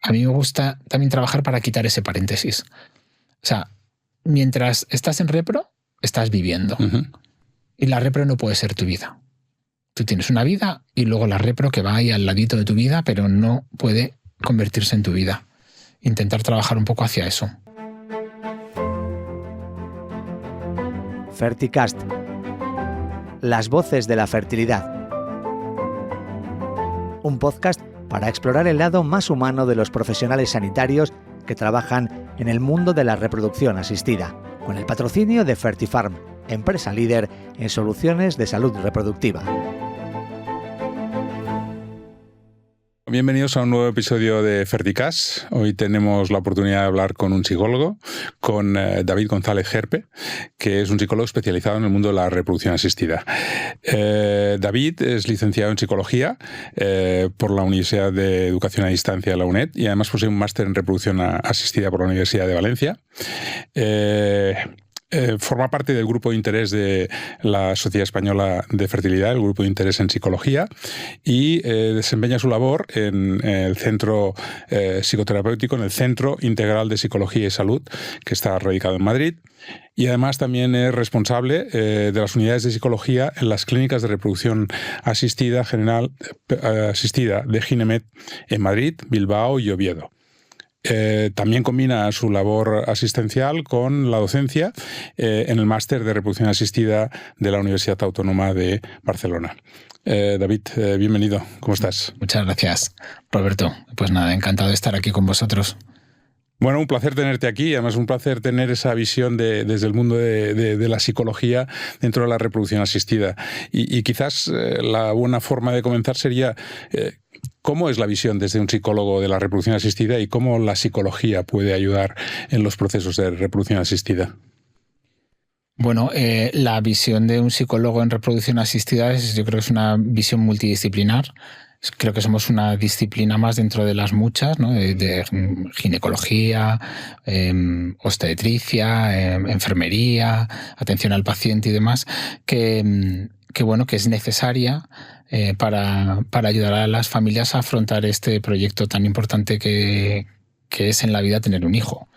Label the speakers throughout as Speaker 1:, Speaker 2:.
Speaker 1: a mí me gusta también trabajar para quitar ese paréntesis. O sea, mientras estás en repro, estás viviendo.
Speaker 2: Uh-huh.
Speaker 1: Y la repro no puede ser tu vida. Tú tienes una vida y luego la repro que va ahí al ladito de tu vida, pero no puede convertirse en tu vida. Intentar trabajar un poco hacia eso.
Speaker 3: Ferticast. Las voces de la fertilidad. Un podcast para explorar el lado más humano de los profesionales sanitarios que trabajan en el mundo de la reproducción asistida, con el patrocinio de Fertifarm, empresa líder en soluciones de salud reproductiva.
Speaker 2: Bienvenidos a un nuevo episodio de Ferticast. Hoy tenemos la oportunidad de hablar con un psicólogo, con David González Gerpe, que es un psicólogo especializado en el mundo de la reproducción asistida. David es licenciado en psicología por la Universidad de Educación a Distancia de la UNED y además posee un máster en reproducción asistida por la Universidad de Valencia. Forma parte del grupo de interés de la Sociedad Española de Fertilidad, el grupo de interés en psicología, y desempeña su labor en el centro psicoterapéutico, en el Centro Integral de Psicología y Salud, que está radicado en Madrid. Y además también es responsable de las unidades de psicología en las clínicas de reproducción asistida asistida de Ginemet en Madrid, Bilbao y Oviedo. También combina su labor asistencial con la docencia en el máster de reproducción asistida de la Universidad Autónoma de Barcelona. David, bienvenido. ¿Cómo estás?
Speaker 1: Muchas gracias, Roberto. Pues nada, encantado de estar aquí con vosotros.
Speaker 2: Bueno, un placer tenerte aquí, además un placer tener esa visión desde el mundo de la psicología dentro de la reproducción asistida. Y quizás la buena forma de comenzar sería ¿cómo es la visión desde un psicólogo de la reproducción asistida y cómo la psicología puede ayudar en los procesos de reproducción asistida?
Speaker 1: Bueno, la visión de un psicólogo en reproducción asistida yo creo que es una visión multidisciplinar. Creo que somos una disciplina más dentro de las muchas, ¿no? de ginecología, obstetricia, enfermería, atención al paciente y demás, que es necesaria para ayudar a las familias a afrontar este proyecto tan importante que es en la vida tener un hijo.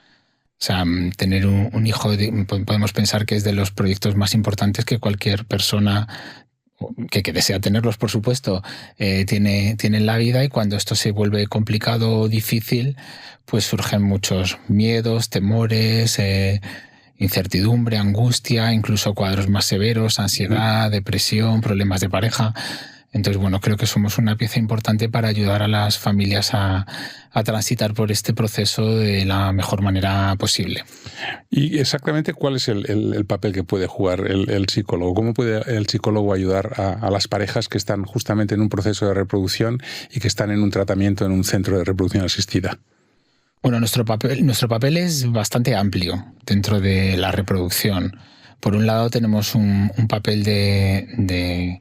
Speaker 1: O sea, tener un hijo, podemos pensar que es de los proyectos más importantes que cualquier persona que desea tenerlos, por supuesto, tiene en la vida, y cuando esto se vuelve complicado o difícil, pues surgen muchos miedos, temores, incertidumbre, angustia, incluso cuadros más severos, ansiedad, depresión, problemas de pareja. Entonces, bueno, creo que somos una pieza importante para ayudar a las familias a transitar por este proceso de la mejor manera posible.
Speaker 2: ¿Y exactamente cuál es el papel que puede jugar el psicólogo? ¿Cómo puede el psicólogo ayudar a las parejas que están justamente en un proceso de reproducción y que están en un tratamiento en un centro de reproducción asistida?
Speaker 1: Bueno, nuestro papel es bastante amplio dentro de la reproducción. Por un lado tenemos un papel de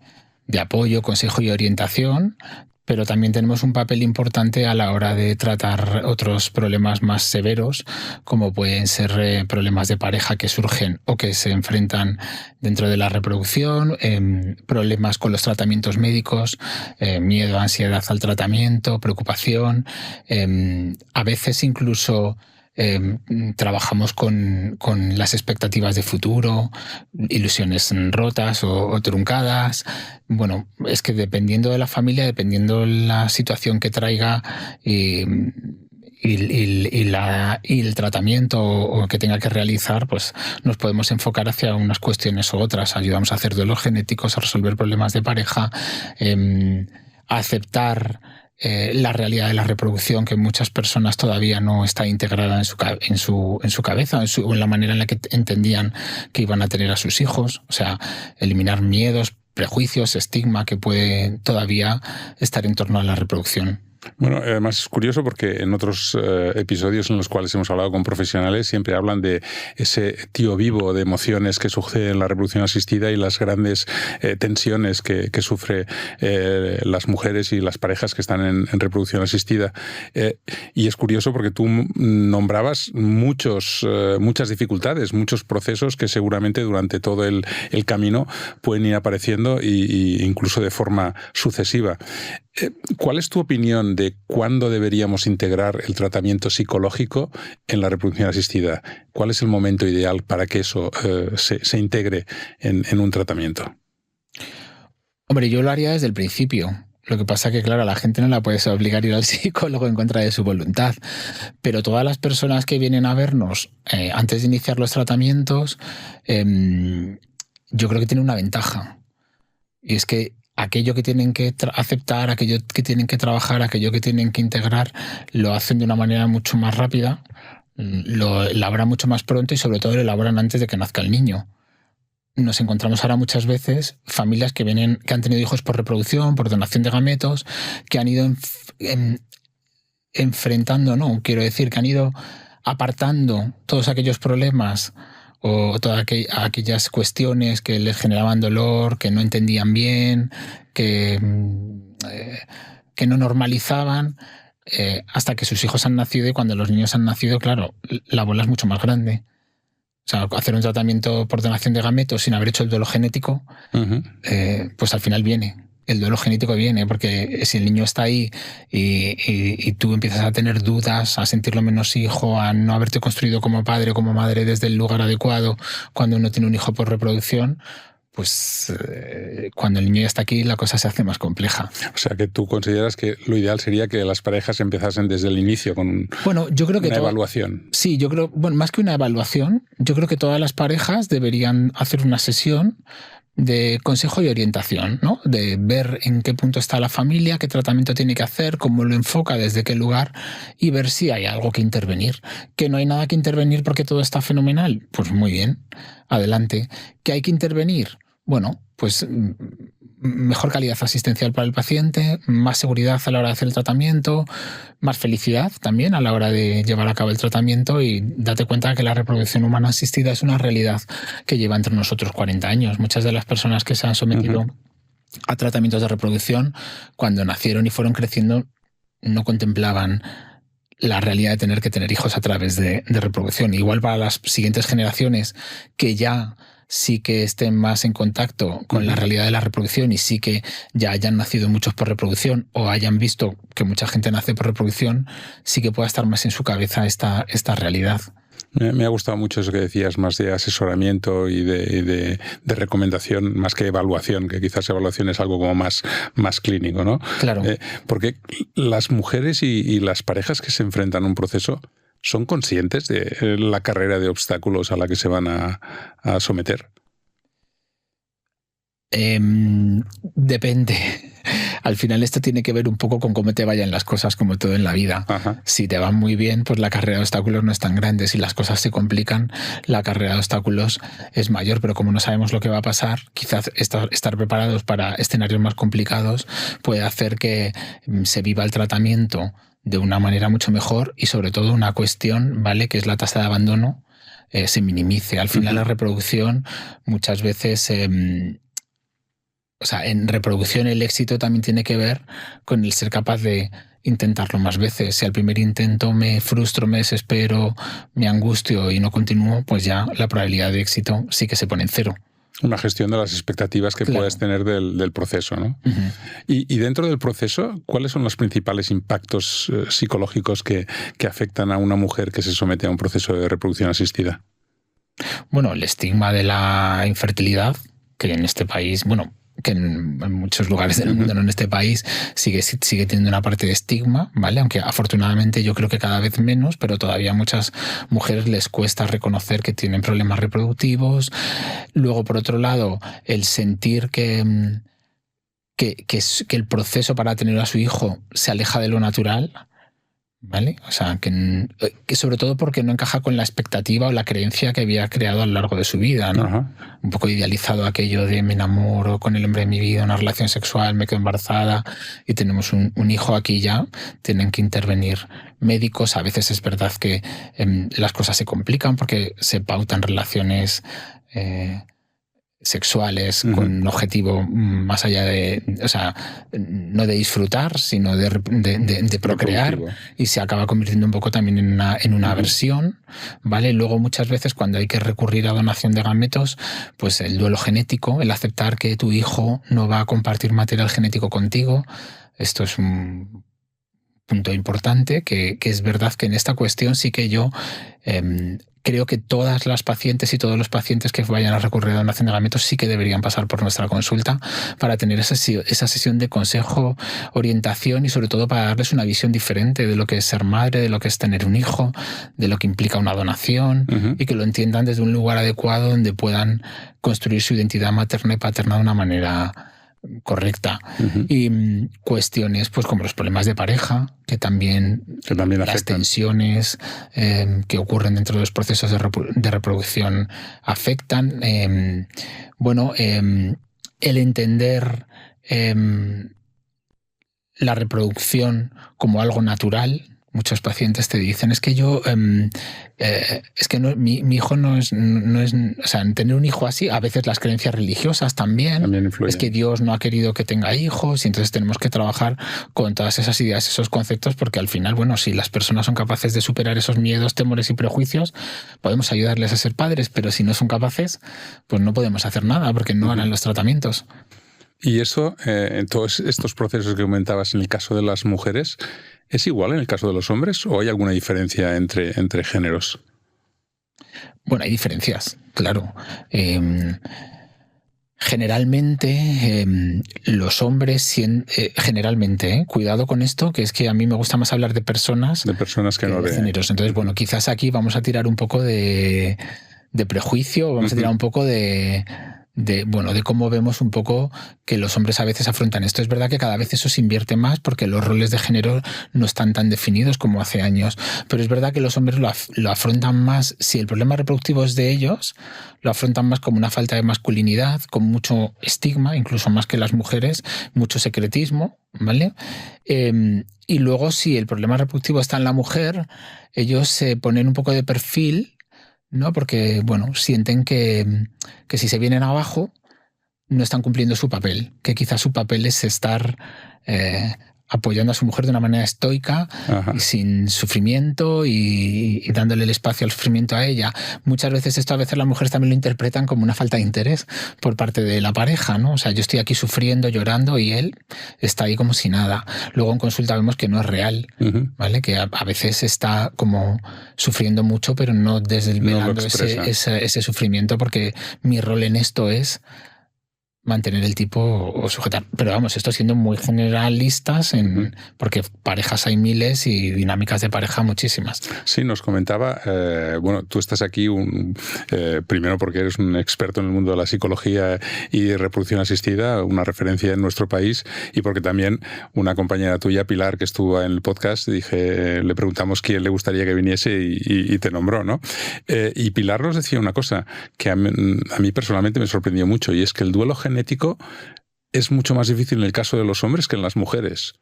Speaker 1: apoyo, consejo y orientación, pero también tenemos un papel importante a la hora de tratar otros problemas más severos, como pueden ser problemas de pareja que surgen o que se enfrentan dentro de la reproducción, problemas con los tratamientos médicos, miedo, ansiedad al tratamiento, preocupación, a veces incluso trabajamos con las expectativas de futuro, ilusiones rotas o truncadas. Bueno, es que dependiendo de la familia, dependiendo la situación que traiga y el tratamiento o que tenga que realizar, pues nos podemos enfocar hacia unas cuestiones u otras. Ayudamos a hacer duelos genéticos, a resolver problemas de pareja, a aceptar la realidad de la reproducción, que muchas personas todavía no está integrada en su cabeza, o en la manera en la que entendían que iban a tener a sus hijos. O sea, eliminar miedos, prejuicios, estigma que puede todavía estar en torno a la reproducción.
Speaker 2: Bueno, además es curioso porque en otros episodios en los cuales hemos hablado con profesionales siempre hablan de ese tío vivo de emociones que sucede en la reproducción asistida y las grandes tensiones que sufre las mujeres y las parejas que están en reproducción asistida. Y es curioso porque tú nombrabas muchas dificultades, muchos procesos que seguramente durante todo el camino pueden ir apareciendo e incluso de forma sucesiva. ¿Cuál es tu opinión de cuándo deberíamos integrar el tratamiento psicológico en la reproducción asistida? ¿Cuál es el momento ideal para que eso se integre en un tratamiento?
Speaker 1: Hombre, yo lo haría desde el principio. Lo que pasa que, claro, a la gente no la puedes obligar a ir al psicólogo en contra de su voluntad. Pero todas las personas que vienen a vernos antes de iniciar los tratamientos, yo creo que tienen una ventaja. Y es que aquello que tienen que aceptar, aquello que tienen que trabajar, aquello que tienen que integrar, lo hacen de una manera mucho más rápida, lo elaboran mucho más pronto y sobre todo lo elaboran antes de que nazca el niño. Nos encontramos ahora muchas veces familias que han tenido hijos por reproducción, por donación de gametos, que han ido enfrentando, no, quiero decir, que han ido apartando todos aquellos problemas o todas aquellas cuestiones que les generaban dolor, que no entendían bien, que no normalizaban, hasta que sus hijos han nacido, y cuando los niños han nacido, claro, la bola es mucho más grande. O sea, hacer un tratamiento por donación de gametos sin haber hecho el duelo genético, pues al final el duelo genético viene, porque si el niño está ahí y tú empiezas a tener dudas, a sentirlo menos hijo, a no haberte construido como padre o como madre desde el lugar adecuado cuando uno tiene un hijo por reproducción, pues cuando el niño ya está aquí la cosa se hace más compleja.
Speaker 2: O sea, que tú consideras que lo ideal sería que las parejas empezasen desde el inicio con
Speaker 1: yo creo que
Speaker 2: una evaluación.
Speaker 1: Sí, yo creo, más que una evaluación, yo creo que todas las parejas deberían hacer una sesión de consejo y orientación, ¿no? De ver en qué punto está la familia, qué tratamiento tiene que hacer, cómo lo enfoca, desde qué lugar, y ver si hay algo que intervenir. Que no hay nada que intervenir porque todo está fenomenal, pues muy bien, adelante. ¿Que hay que intervenir? Bueno, pues mejor calidad asistencial para el paciente, más seguridad a la hora de hacer el tratamiento, más felicidad también a la hora de llevar a cabo el tratamiento, y date cuenta que la reproducción humana asistida es una realidad que lleva entre nosotros 40 años. Muchas de las personas que se han sometido a tratamientos de reproducción, cuando nacieron y fueron creciendo, no contemplaban la realidad de tener que tener hijos a través de reproducción. Igual para las siguientes generaciones que ya sí que estén más en contacto con la realidad de la reproducción y sí que ya hayan nacido muchos por reproducción o hayan visto que mucha gente nace por reproducción, sí que pueda estar más en su cabeza esta realidad.
Speaker 2: Me ha gustado mucho eso que decías, más de asesoramiento y de recomendación, más que evaluación, que quizás evaluación es algo como más clínico, ¿no?
Speaker 1: Claro.
Speaker 2: Porque las mujeres y las parejas que se enfrentan a un proceso ¿son conscientes de la carrera de obstáculos a la que se van a someter?
Speaker 1: Depende. Al final esto tiene que ver un poco con cómo te vayan las cosas, como todo en la vida.
Speaker 2: Ajá.
Speaker 1: Si te van muy bien, pues la carrera de obstáculos no es tan grande. Si las cosas se complican, la carrera de obstáculos es mayor. Pero como no sabemos lo que va a pasar, quizás estar preparados para escenarios más complicados puede hacer que se viva el tratamiento de una manera mucho mejor, y sobre todo una cuestión, ¿vale?, que es la tasa de abandono, se minimice. Al final la reproducción muchas veces... O sea, en reproducción el éxito también tiene que ver con el ser capaz de intentarlo más veces. Si al primer intento me frustro, me desespero, me angustio y no continúo, pues ya la probabilidad de éxito sí que se pone en cero.
Speaker 2: Una gestión de las expectativas que puedes tener del proceso, ¿no? Y dentro del proceso, ¿cuáles son los principales impactos psicológicos que afectan a una mujer que se somete a un proceso de reproducción asistida?
Speaker 1: Bueno, el estigma de la infertilidad, que en este país, que en muchos lugares del mundo, no en este país, sigue teniendo una parte de estigma, ¿vale? Aunque afortunadamente yo creo que cada vez menos, pero todavía a muchas mujeres les cuesta reconocer que tienen problemas reproductivos. Luego, por otro lado, el sentir que el proceso para tener a su hijo se aleja de lo natural, ¿vale? O sea, que sobre todo porque no encaja con la expectativa o la creencia que había creado a lo largo de su vida, ¿no?
Speaker 2: Ajá.
Speaker 1: Un poco idealizado aquello de me enamoro con el hombre de mi vida, una relación sexual, me quedo embarazada y tenemos un hijo aquí ya. Tienen que intervenir médicos. A veces es verdad que las cosas se complican porque se pautan relaciones sexuales con un objetivo más allá de, o sea, no de disfrutar, sino de procrear, y se acaba convirtiendo un poco también en una aversión, ¿vale? Luego muchas veces cuando hay que recurrir a donación de gametos, pues el duelo genético, el aceptar que tu hijo no va a compartir material genético contigo, Esto es un punto importante, que es verdad que en esta cuestión sí que yo creo que todas las pacientes y todos los pacientes que vayan a recurrir a donación de gametos sí que deberían pasar por nuestra consulta para tener esa sesión de consejo, orientación y sobre todo para darles una visión diferente de lo que es ser madre, de lo que es tener un hijo, de lo que implica una donación, y que lo entiendan desde un lugar adecuado donde puedan construir su identidad materna y paterna de una manera correcta. Y cuestiones pues como los problemas de pareja, que también las
Speaker 2: afectan.
Speaker 1: Tensiones que ocurren dentro de los procesos de reproducción afectan. El entender la reproducción como algo natural. Muchos pacientes te dicen, es que yo, mi hijo no es, o sea, tener un hijo así, a veces las creencias religiosas también
Speaker 2: influyen.
Speaker 1: Es que Dios no ha querido que tenga hijos y entonces tenemos que trabajar con todas esas ideas, esos conceptos, porque al final, bueno, si las personas son capaces de superar esos miedos, temores y prejuicios, podemos ayudarles a ser padres, pero si no son capaces, pues no podemos hacer nada porque no harán los tratamientos.
Speaker 2: Y eso, en todos estos procesos que comentabas en el caso de las mujeres, ¿es igual en el caso de los hombres o hay alguna diferencia entre géneros?
Speaker 1: Bueno, hay diferencias, claro. Generalmente los hombres, generalmente, cuidado con esto, que es que a mí me gusta más hablar de personas
Speaker 2: que no
Speaker 1: de géneros. Entonces, bueno, quizás aquí vamos a tirar un poco de prejuicio, vamos a tirar un poco de cómo vemos un poco que los hombres a veces afrontan esto. Es verdad que cada vez eso se invierte más porque los roles de género no están tan definidos como hace años, pero es verdad que los hombres lo afrontan más, si el problema reproductivo es de ellos, lo afrontan más como una falta de masculinidad, con mucho estigma, incluso más que las mujeres, mucho secretismo, ¿vale? Y luego si el problema reproductivo está en la mujer, ellos se ponen un poco de perfil, ¿no? Porque, bueno, sienten que si se vienen abajo no están cumpliendo su papel, que quizás su papel es estar apoyando a su mujer de una manera estoica y sin sufrimiento y dándole el espacio al sufrimiento a ella. Muchas veces esto, a veces las mujeres también lo interpretan como una falta de interés por parte de la pareja, ¿no? O sea, yo estoy aquí sufriendo, llorando y él está ahí como si nada. Luego en consulta vemos que no es real, ¿vale? Que a veces está como sufriendo mucho, pero no desvelando ese sufrimiento, porque mi rol en esto es mantener el tipo o sujetar. Pero vamos, esto siendo muy generalistas, porque parejas hay miles y dinámicas de pareja muchísimas.
Speaker 2: Sí, nos comentaba, bueno, tú estás aquí primero porque eres un experto en el mundo de la psicología y reproducción asistida, una referencia en nuestro país, y porque también una compañera tuya, Pilar, que estuvo en el podcast, le preguntamos quién le gustaría que viniese y te nombró, ¿no? Y Pilar nos decía una cosa que a mí personalmente me sorprendió mucho, y es que el duelo genético es mucho más difícil en el caso de los hombres que en las mujeres.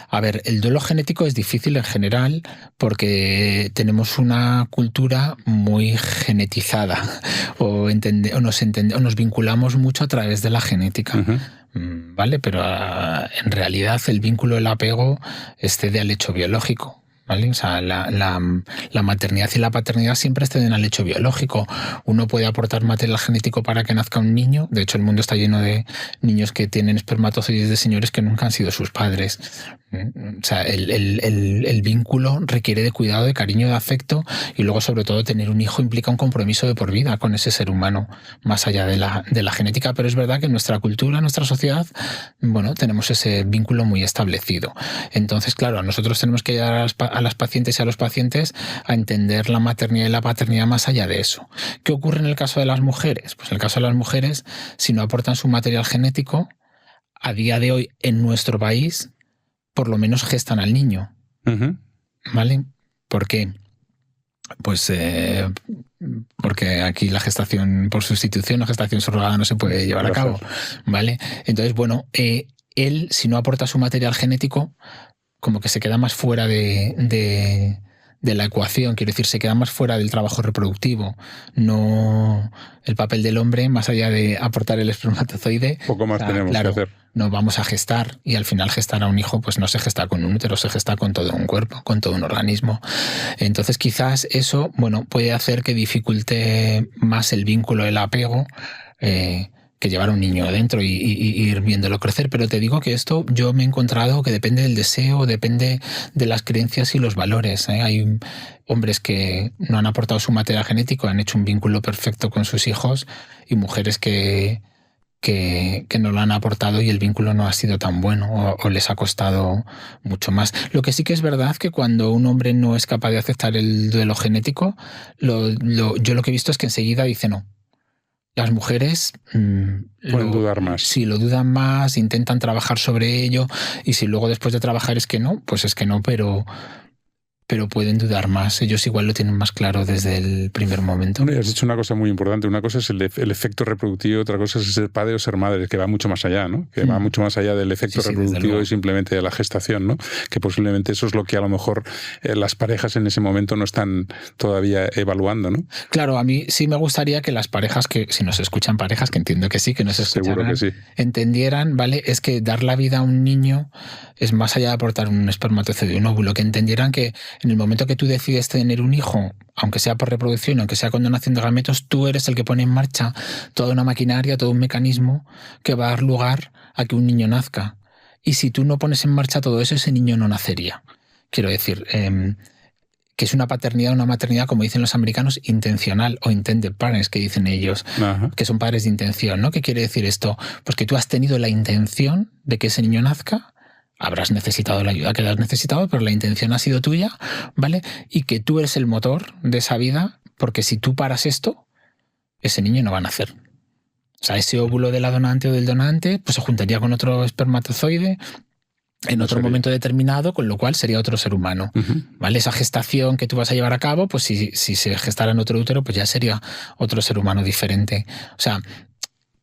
Speaker 1: A ver, el duelo genético es difícil en general porque tenemos una cultura muy genetizada o nos vinculamos mucho a través de la genética. ¿Vale? Pero en realidad el vínculo, el apego, excede al hecho biológico. ¿Vale? O sea, la maternidad y la paternidad siempre exceden al hecho biológico. Uno puede aportar material genético para que nazca un niño. De hecho, el mundo está lleno de niños que tienen espermatozoides de señores que nunca han sido sus padres. O sea, el vínculo requiere de cuidado, de cariño, de afecto, y luego, sobre todo, tener un hijo implica un compromiso de por vida con ese ser humano, más allá de la genética. Pero es verdad que en nuestra cultura, en nuestra sociedad, bueno, tenemos ese vínculo muy establecido. Entonces, claro, nosotros tenemos que llegar a las pacientes y a los pacientes a entender la maternidad y la paternidad más allá de eso. ¿Qué ocurre en el caso de las mujeres? Pues en el caso de las mujeres, si no aportan su material genético, a día de hoy en nuestro país, por lo menos gestan al niño. ¿Vale? ¿Por qué? Pues porque aquí la gestación por sustitución, la gestación subrogada no se puede llevar a cabo. ¿Vale? Entonces, bueno, él, si no aporta su material genético, como que se queda más fuera de la ecuación, quiero decir, se queda más fuera del trabajo reproductivo. No, el papel del hombre, más allá de aportar el espermatozoide,
Speaker 2: poco más tenemos que hacer.
Speaker 1: No vamos a gestar, y al final gestar a un hijo pues no se gesta con un útero, se gesta con todo un cuerpo, con todo un organismo. Entonces quizás eso, bueno, puede hacer que dificulte más el vínculo, el apego, que llevar un niño dentro y ir viéndolo crecer, pero te digo que esto yo me he encontrado que depende del deseo, depende de las creencias y los valores. Hay hombres que no han aportado su material genético, han hecho un vínculo perfecto con sus hijos, y mujeres que no lo han aportado y el vínculo no ha sido tan bueno o les ha costado mucho más. Lo que sí que es verdad que cuando un hombre no es capaz de aceptar el duelo genético, yo lo que he visto es que enseguida dice no. Las mujeres
Speaker 2: pueden dudar más.
Speaker 1: Sí, lo dudan más, intentan trabajar sobre ello, y si luego después de trabajar es que no, pues es que no, pero pueden dudar más. Ellos igual lo tienen más claro desde el primer momento.
Speaker 2: Bueno, y has dicho una cosa muy importante. Una cosa es el efecto reproductivo, otra cosa es ser padre o ser madre, que va mucho más allá, ¿no? Que va mucho más allá del efecto reproductivo y simplemente de la gestación, ¿no? Que posiblemente eso es lo que a lo mejor las parejas en ese momento no están todavía evaluando, ¿no?
Speaker 1: Claro, a mí sí me gustaría que las parejas, que si nos escuchan parejas, que entiendo que sí, que nos escucharán,
Speaker 2: seguro que sí,
Speaker 1: entendieran, ¿vale? Es que dar la vida a un niño es más allá de aportar un espermatozoide y un óvulo, que entendieran que en el momento que tú decides tener un hijo, aunque sea por reproducción, aunque sea con donación de gametos, tú eres el que pone en marcha toda una maquinaria, todo un mecanismo que va a dar lugar a que un niño nazca. Y si tú no pones en marcha todo eso, ese niño no nacería. Quiero decir, que es una paternidad, una maternidad, como dicen los americanos, intencional, o intended parents, que dicen ellos, que son padres de intención, ¿no? ¿Qué quiere decir esto? Pues que tú has tenido la intención de que ese niño nazca. Habrás necesitado la ayuda que has necesitado, pero la intención ha sido tuya, ¿vale? Y que tú eres el motor de esa vida, porque si tú paras esto, ese niño no va a nacer. O sea, ese óvulo de la donante o del donante pues se juntaría con otro espermatozoide en otro momento determinado, con lo cual sería otro ser humano, ¿vale? Esa gestación que tú vas a llevar a cabo, pues si se gestara en otro útero, pues ya sería otro ser humano diferente. O sea,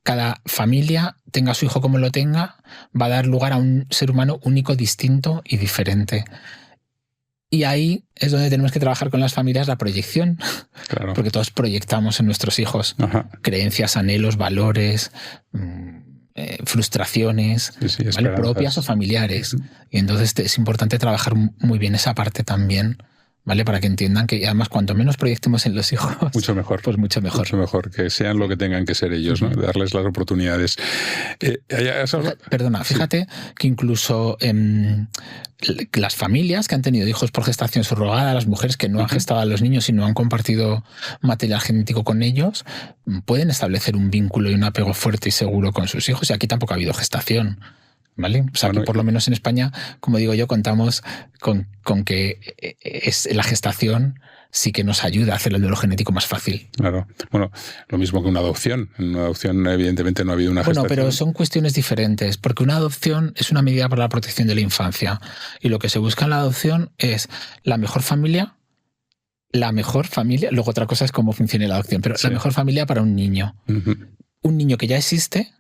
Speaker 1: cada familia, tenga su hijo como lo tenga, va a dar lugar a un ser humano único, distinto y diferente. Y ahí es donde tenemos que trabajar con las familias la proyección. Claro. Porque todos proyectamos en nuestros hijos creencias, anhelos, valores, frustraciones, ¿vale? Propias o familiares. Y entonces es importante trabajar muy bien esa parte también, ¿vale? Para que entiendan que además cuanto menos proyectemos en los hijos,
Speaker 2: mucho mejor.
Speaker 1: Pues mucho mejor.
Speaker 2: Mucho mejor, que sean lo que tengan que ser ellos, ¿no? Darles las oportunidades.
Speaker 1: Perdona, fíjate que incluso las familias que han tenido hijos por gestación subrogada, las mujeres que no han gestado a los niños y no han compartido material genético con ellos, pueden establecer un vínculo y un apego fuerte y seguro con sus hijos, y aquí tampoco ha habido gestación. ¿Vale? O sea, que por lo menos en España, como digo yo, contamos con que la gestación sí que nos ayuda a hacer el duelo genético más fácil.
Speaker 2: Claro. Bueno, lo mismo que una adopción. En una adopción, evidentemente, no ha habido una gestación.
Speaker 1: Bueno, pero son cuestiones diferentes, porque una adopción es una medida para la protección de la infancia. Y lo que se busca en la adopción es la mejor familia, luego otra cosa es cómo funciona la adopción, pero la mejor familia para un niño. Un niño que ya existe,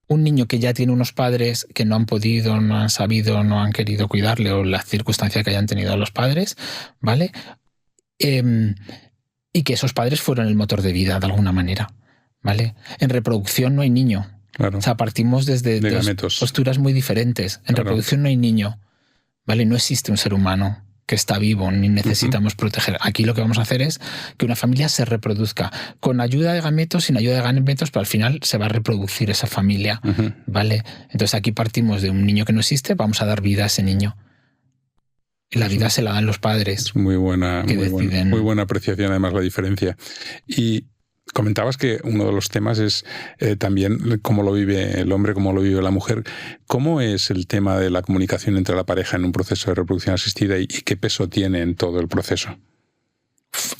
Speaker 1: un niño que ya tiene unos padres que no han podido, no han sabido, no han querido cuidarle, o la circunstancia que hayan tenido los padres, ¿vale? Y que esos padres fueron el motor de vida de alguna manera, ¿vale? En reproducción no hay niño. Claro. O sea, partimos desde dos posturas muy diferentes. En reproducción no hay niño, ¿vale? No existe un ser humano que está vivo, ni necesitamos proteger. Aquí lo que vamos a hacer es que una familia se reproduzca con ayuda de gametos, sin ayuda de gametos, pero al final se va a reproducir esa familia, ¿vale? Entonces aquí partimos de un niño que no existe, vamos a dar vida a ese niño. Y la vida se la dan los padres.
Speaker 2: Es muy buena apreciación, además, la diferencia. Y comentabas que uno de los temas es también cómo lo vive el hombre, cómo lo vive la mujer. ¿Cómo es el tema de la comunicación entre la pareja en un proceso de reproducción asistida y qué peso tiene en todo el proceso?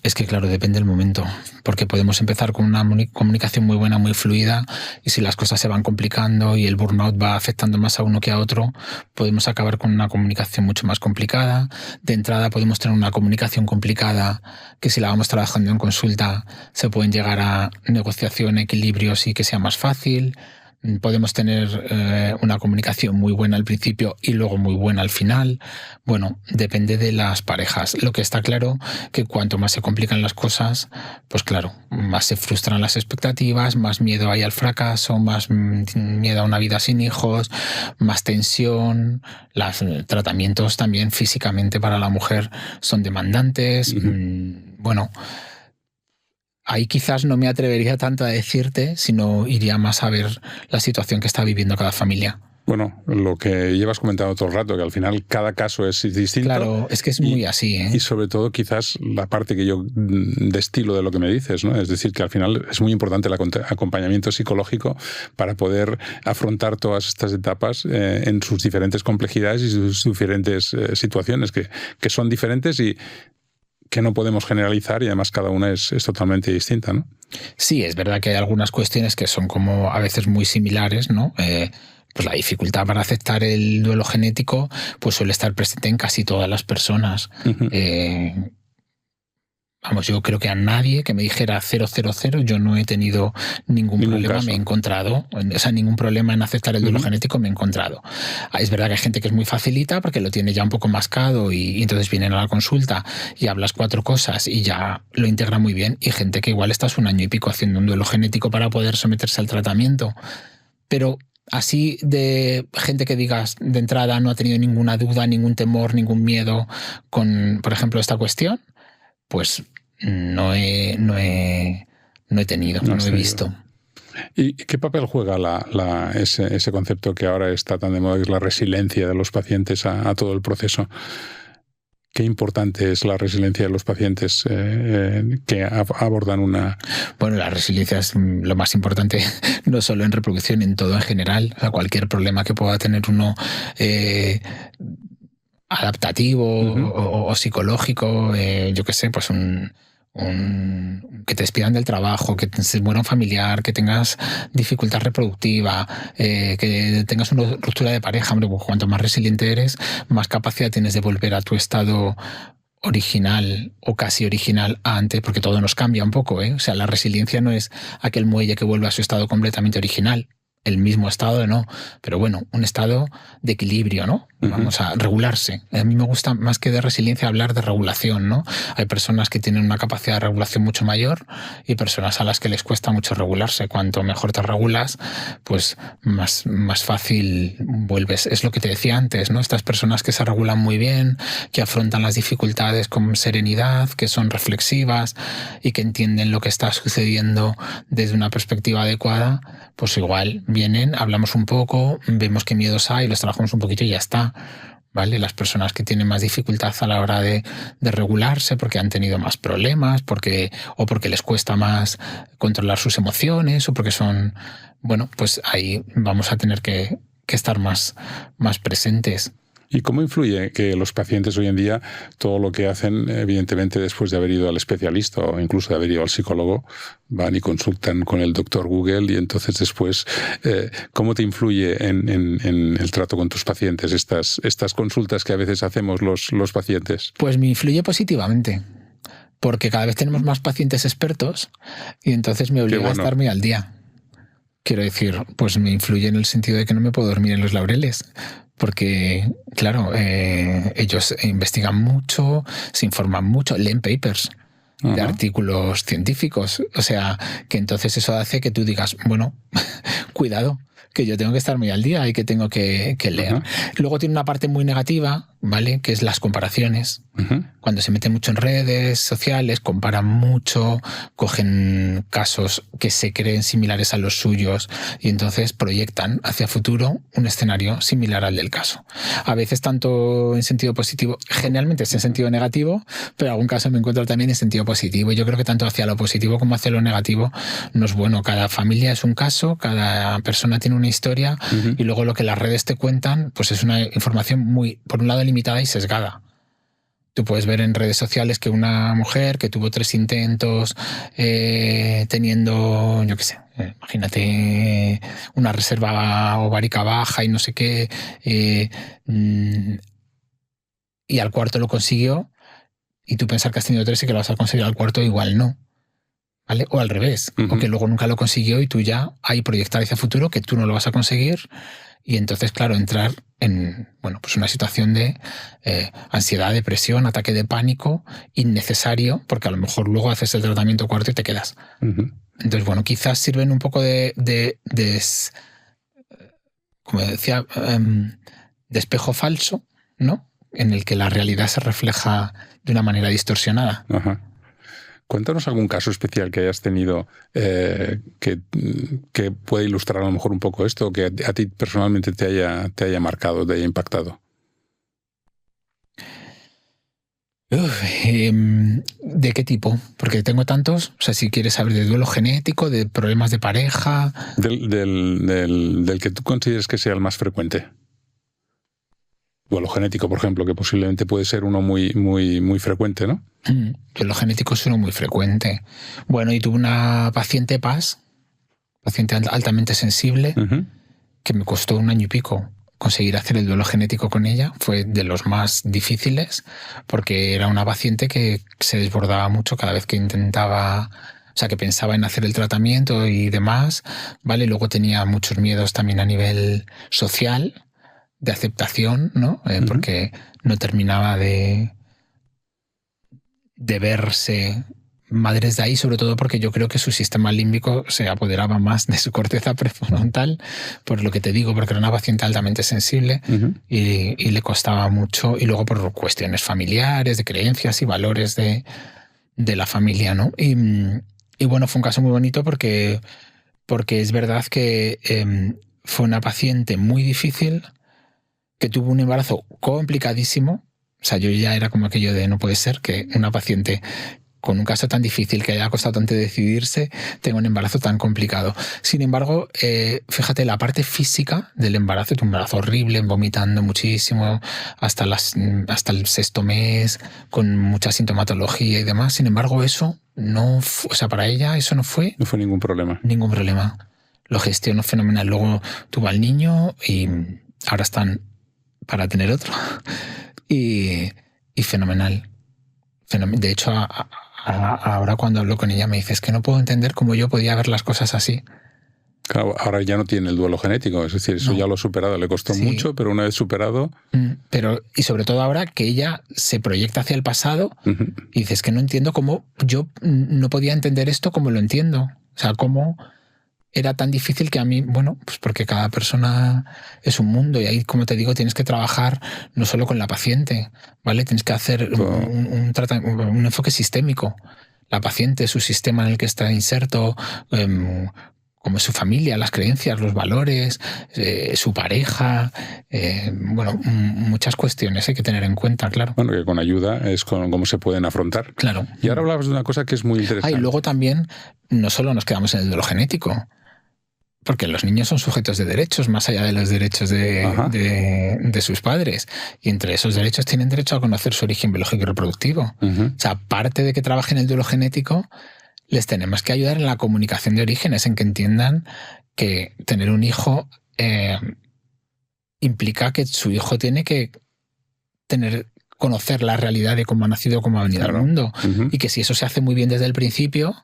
Speaker 1: Es que claro, depende del momento, porque podemos empezar con una comunicación muy buena, muy fluida, y si las cosas se van complicando y el burnout va afectando más a uno que a otro, podemos acabar con una comunicación mucho más complicada. De entrada podemos tener una comunicación complicada que si la vamos trabajando en consulta se pueden llegar a negociación, equilibrios y que sea más fácil. Podemos tener una comunicación muy buena al principio y luego muy buena al final. Bueno, depende de las parejas. Lo que está claro que cuanto más se complican las cosas, pues claro, más se frustran las expectativas, más miedo hay al fracaso, más miedo a una vida sin hijos, más tensión. Los tratamientos también físicamente para la mujer son demandantes. Bueno, ahí quizás no me atrevería tanto a decirte, sino iría más a ver la situación que está viviendo cada familia.
Speaker 2: Bueno, lo que llevas comentando todo el rato, que al final cada caso es distinto.
Speaker 1: Claro, es que es muy así, ¿eh?
Speaker 2: Y sobre todo quizás la parte que yo destilo de lo que me dices, ¿no? Es decir, que al final es muy importante el acompañamiento psicológico para poder afrontar todas estas etapas en sus diferentes complejidades y sus diferentes situaciones, que son diferentes y que no podemos generalizar, y además cada una es totalmente distinta, ¿no?
Speaker 1: Sí, es verdad que hay algunas cuestiones que son como a veces muy similares, ¿no? Pues la dificultad para aceptar el duelo genético pues suele estar presente en casi todas las personas.
Speaker 2: Uh-huh.
Speaker 1: Vamos, yo creo que a nadie que me dijera 000, yo no he tenido ningún problema,
Speaker 2: caso.
Speaker 1: Me he encontrado, o sea, ningún problema en aceptar el duelo genético me he encontrado. Es verdad que hay gente que es muy facilita porque lo tiene ya un poco mascado y entonces vienen a la consulta y hablas 4 cosas y ya lo integra muy bien, y gente que igual estás un año y pico haciendo un duelo genético para poder someterse al tratamiento. Pero así de gente que digas de entrada no ha tenido ninguna duda, ningún temor, ningún miedo con, por ejemplo, esta cuestión, pues no he tenido, no he visto.
Speaker 2: ¿Y qué papel juega ese concepto que ahora está tan de moda, que es la resiliencia de los pacientes a todo el proceso? ¿Qué importante es la resiliencia de los pacientes que abordan una...?
Speaker 1: Bueno, la resiliencia es lo más importante, no solo en reproducción, en todo en general. O sea, cualquier problema que pueda tener uno adaptativo o psicológico, yo qué sé, pues que te despidan del trabajo, que se muera un familiar, que tengas dificultad reproductiva, que tengas una ruptura de pareja. Hombre, pues cuanto más resiliente eres, más capacidad tienes de volver a tu estado original o casi original antes, porque todo nos cambia un poco, ¿eh? O sea, la resiliencia no es aquel muelle que vuelve a su estado completamente original. El mismo estado, no, pero bueno, un estado de equilibrio, ¿no? Vamos a regularse. A mí me gusta más que de resiliencia hablar de regulación, ¿no? Hay personas que tienen una capacidad de regulación mucho mayor y personas a las que les cuesta mucho regularse. Cuanto mejor te regulas, pues más fácil vuelves. Es lo que te decía antes, ¿no? Estas personas que se regulan muy bien, que afrontan las dificultades con serenidad, que son reflexivas y que entienden lo que está sucediendo desde una perspectiva adecuada, pues igual vienen, hablamos un poco, vemos qué miedos hay, los trabajamos un poquito y ya está, ¿vale? Las personas que tienen más dificultad a la hora de regularse porque han tenido más problemas, porque les cuesta más controlar sus emociones, o porque son, bueno, pues ahí vamos a tener que estar más presentes.
Speaker 2: ¿Y cómo influye que los pacientes hoy en día, todo lo que hacen, evidentemente después de haber ido al especialista o incluso de haber ido al psicólogo, van y consultan con el doctor Google, y entonces después, ¿cómo te influye en el trato con tus pacientes estas consultas que a veces hacemos los pacientes?
Speaker 1: Pues me influye positivamente, porque cada vez tenemos más pacientes expertos y entonces me obliga a estar muy al día. Quiero decir, pues me influye en el sentido de que no me puedo dormir en los laureles. Porque, claro, ellos investigan mucho, se informan mucho, leen papers de artículos científicos. O sea, que entonces eso hace que tú digas, bueno, cuidado, que yo tengo que estar muy al día y que tengo que leer. Luego tiene una parte muy negativa, ¿vale? Que es las comparaciones. Cuando se meten mucho en redes sociales, comparan mucho, cogen casos que se creen similares a los suyos y entonces proyectan hacia futuro un escenario similar al del caso. A veces tanto en sentido positivo, generalmente es en sentido negativo, pero en algún caso me encuentro también en sentido positivo. Yo creo que tanto hacia lo positivo como hacia lo negativo no es bueno. Cada familia es un caso, cada persona tiene una historia y luego lo que las redes te cuentan pues es una información muy, por un lado, limitada y sesgada. Tú puedes ver en redes sociales que una mujer que tuvo 3 intentos teniendo, yo qué sé, imagínate una reserva ovárica baja y no sé qué, y al cuarto lo consiguió, y tú pensar que has tenido 3 y que lo vas a conseguir al cuarto, igual no. ¿Vale? O al revés, o que luego nunca lo consiguió y tú ya hay proyectar hacia futuro que tú no lo vas a conseguir, y entonces, claro, entrar en pues una situación de ansiedad, depresión, ataque de pánico innecesario, porque a lo mejor luego haces el tratamiento cuarto y te quedas. Entonces, bueno, quizás sirven un poco de como decía, de espejo falso, ¿no? En el que la realidad se refleja de una manera distorsionada.
Speaker 2: Cuéntanos algún caso especial que hayas tenido que pueda ilustrar a lo mejor un poco esto, que a ti personalmente te haya marcado, te haya impactado.
Speaker 1: ¿De qué tipo? Porque tengo tantos. O sea, si quieres saber de duelo genético, de problemas de pareja.
Speaker 2: Del que tú consideres que sea el más frecuente. Duelo genético, por ejemplo, que posiblemente puede ser uno muy, muy, muy frecuente, ¿no?
Speaker 1: Duelo genético es uno muy frecuente. Bueno, y tuve una paciente PAS, paciente altamente sensible, que me costó 1 año y pico conseguir hacer el duelo genético con ella. Fue de los más difíciles porque era una paciente que se desbordaba mucho cada vez que intentaba, o sea, que pensaba en hacer el tratamiento y demás, ¿vale? Luego tenía muchos miedos también a nivel social, de aceptación, ¿no? Porque no terminaba de verse madre desde ahí, sobre todo porque yo creo que su sistema límbico se apoderaba más de su corteza prefrontal, por lo que te digo, porque era una paciente altamente sensible y le costaba mucho, y luego por cuestiones familiares, de creencias y valores de la familia, ¿no? Y bueno, fue un caso muy bonito porque es verdad que fue una paciente muy difícil, que tuvo un embarazo complicadísimo. O sea, yo ya era como aquello de no puede ser que una paciente con un caso tan difícil, que haya costado tanto decidirse, tenga un embarazo tan complicado. Sin embargo, fíjate, la parte física del embarazo, un embarazo horrible, vomitando muchísimo, hasta el 6º mes, con mucha sintomatología y demás. Sin embargo, eso no fue, o sea, para ella eso no fue...
Speaker 2: No fue ningún problema.
Speaker 1: Ningún problema. Lo gestionó fenomenal. Luego tuvo al niño y ahora están para tener otro. Y fenomenal. De hecho, ahora cuando hablo con ella me dice, es que no puedo entender cómo yo podía ver las cosas así.
Speaker 2: Claro, ahora ya no tiene el duelo genético, es decir, eso ya lo ha superado, le costó mucho, pero una vez superado...
Speaker 1: Pero, y sobre todo ahora que ella se proyecta hacia el pasado y dice, es que no entiendo cómo yo no podía entender esto como lo entiendo. O sea, cómo era tan difícil que a mí, bueno, pues porque cada persona es un mundo y ahí, como te digo, tienes que trabajar no solo con la paciente, ¿vale? Tienes que hacer un enfoque sistémico. La paciente, su sistema en el que está inserto, como es su familia, las creencias, los valores, su pareja, bueno, muchas cuestiones hay que tener en cuenta, claro.
Speaker 2: Bueno, que con ayuda es cómo se pueden afrontar.
Speaker 1: Claro.
Speaker 2: Y ahora hablabas de una cosa que es muy interesante.
Speaker 1: Y luego también no solo nos quedamos en el duelo genético, porque los niños son sujetos de derechos más allá de los derechos de sus padres. Y entre esos derechos tienen derecho a conocer su origen biológico y reproductivo. O sea, aparte de que trabajen el duelo genético, les tenemos que ayudar en la comunicación de orígenes, en que entiendan que tener un hijo implica que su hijo tiene que conocer la realidad de cómo ha nacido, cómo ha venido al mundo. Y que si eso se hace muy bien desde el principio,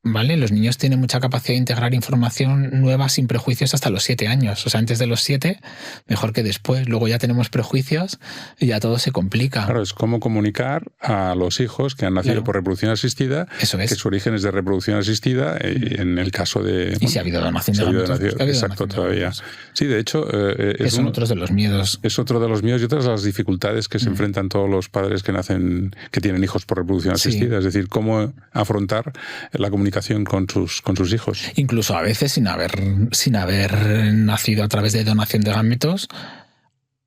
Speaker 1: ¿vale? Los niños tienen mucha capacidad de integrar información nueva sin prejuicios hasta los 7 años. O sea, antes de los 7, mejor que después. Luego ya tenemos prejuicios y ya todo se complica.
Speaker 2: Claro, es cómo comunicar a los hijos que han nacido por reproducción asistida,
Speaker 1: eso es,
Speaker 2: que su origen es de reproducción asistida, en el caso de...
Speaker 1: Y si ha habido donación de gametos.
Speaker 2: Exacto, todavía. Sí, de hecho...
Speaker 1: son otros de los miedos.
Speaker 2: Es otro de los miedos y otras de las dificultades que se enfrentan todos los padres que tienen hijos por reproducción asistida. Es decir, cómo afrontar la comunicación con sus hijos.
Speaker 1: Incluso a veces sin haber nacido a través de donación de gametos,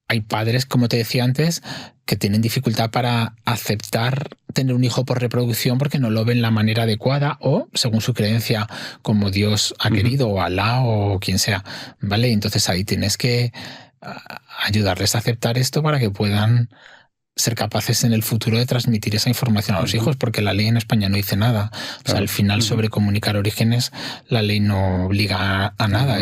Speaker 1: hay padres, como te decía antes, que tienen dificultad para aceptar tener un hijo por reproducción porque no lo ven la manera adecuada o, según su creencia, como Dios ha querido, o Alá, o quien sea, ¿vale? Entonces ahí tienes que ayudarles a aceptar esto para que puedan ser capaces en el futuro de transmitir esa información a los hijos, porque la ley en España no dice nada. O sea, al final, sobre comunicar orígenes, la ley no obliga a nada.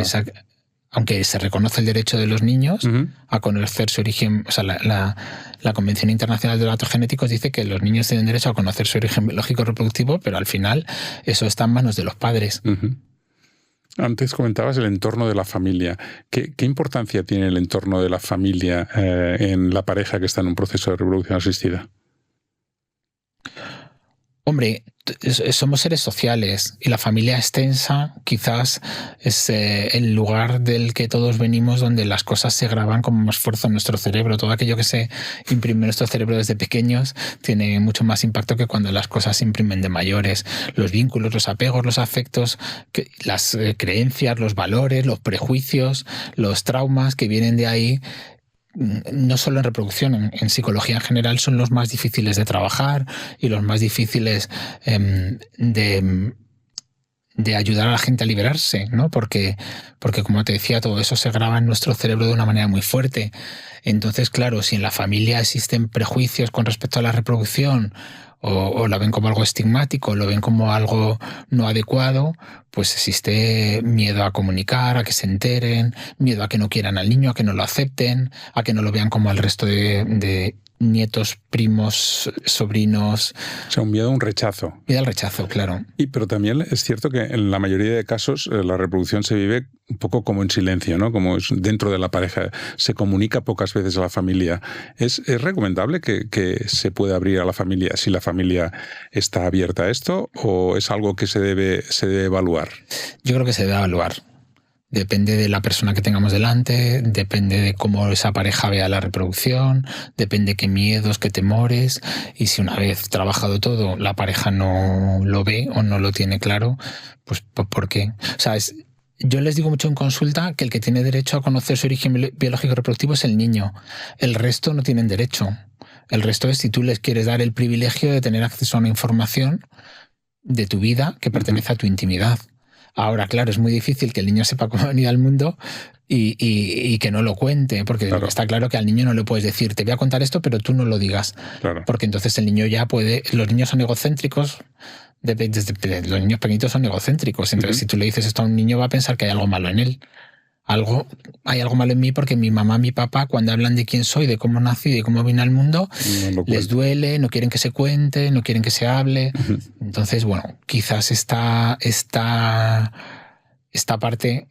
Speaker 1: Aunque se reconoce el derecho de los niños a conocer su origen, o sea, la Convención Internacional de Datos Genéticos dice que los niños tienen derecho a conocer su origen biológico reproductivo, pero al final eso está en manos de los padres.
Speaker 2: Antes comentabas el entorno de la familia. ¿Qué importancia tiene el entorno de la familia en la pareja que está en un proceso de reproducción asistida?
Speaker 1: Hombre, somos seres sociales y la familia extensa quizás es el lugar del que todos venimos, donde las cosas se graban con más fuerza en nuestro cerebro. Todo aquello que se imprime en nuestro cerebro desde pequeños tiene mucho más impacto que cuando las cosas se imprimen de mayores. Los vínculos, los apegos, los afectos, las creencias, los valores, los prejuicios, los traumas que vienen de ahí, no solo en reproducción, en psicología en general, son los más difíciles de trabajar y los más difíciles de ayudar a la gente a liberarse, ¿no? Porque, como te decía, todo eso se graba en nuestro cerebro de una manera muy fuerte. Entonces, claro, si en la familia existen prejuicios con respecto a la reproducción, o la ven como algo estigmático, lo ven como algo no adecuado, pues existe miedo a comunicar, a que se enteren, miedo a que no quieran al niño, a que no lo acepten, a que no lo vean como al resto de nietos, primos, sobrinos.
Speaker 2: O sea, un miedo a un rechazo.
Speaker 1: Miedo al rechazo, claro.
Speaker 2: Pero también es cierto que en la mayoría de casos la reproducción se vive un poco como en silencio, ¿no? Como es dentro de la pareja. Se comunica pocas veces a la familia. ¿Es recomendable que se pueda abrir a la familia si la familia está abierta a esto, o es algo que se debe evaluar?
Speaker 1: Yo creo que se debe evaluar. Depende de la persona que tengamos delante, depende de cómo esa pareja vea la reproducción, depende qué miedos, qué temores, y si una vez trabajado todo la pareja no lo ve o no lo tiene claro, pues ¿por qué? O sea, yo les digo mucho en consulta que el que tiene derecho a conocer su origen biológico y reproductivo es el niño. El resto no tienen derecho. El resto es si tú les quieres dar el privilegio de tener acceso a una información de tu vida que pertenece a tu intimidad. Ahora, claro, es muy difícil que el niño sepa cómo venir al mundo y que no lo cuente, porque claro, está claro que al niño no le puedes decir, te voy a contar esto, pero tú no lo digas. Claro. Porque entonces el niño ya puede... Los niños son egocéntricos, los niños pequeñitos son egocéntricos, entonces si tú le dices esto a un niño va a pensar que hay algo malo en él. Hay algo malo en mí porque mi mamá, mi papá, cuando hablan de quién soy, de cómo nací, de cómo vine al mundo, les duele, no quieren que se cuente, no quieren que se hable. Entonces, bueno, quizás esta parte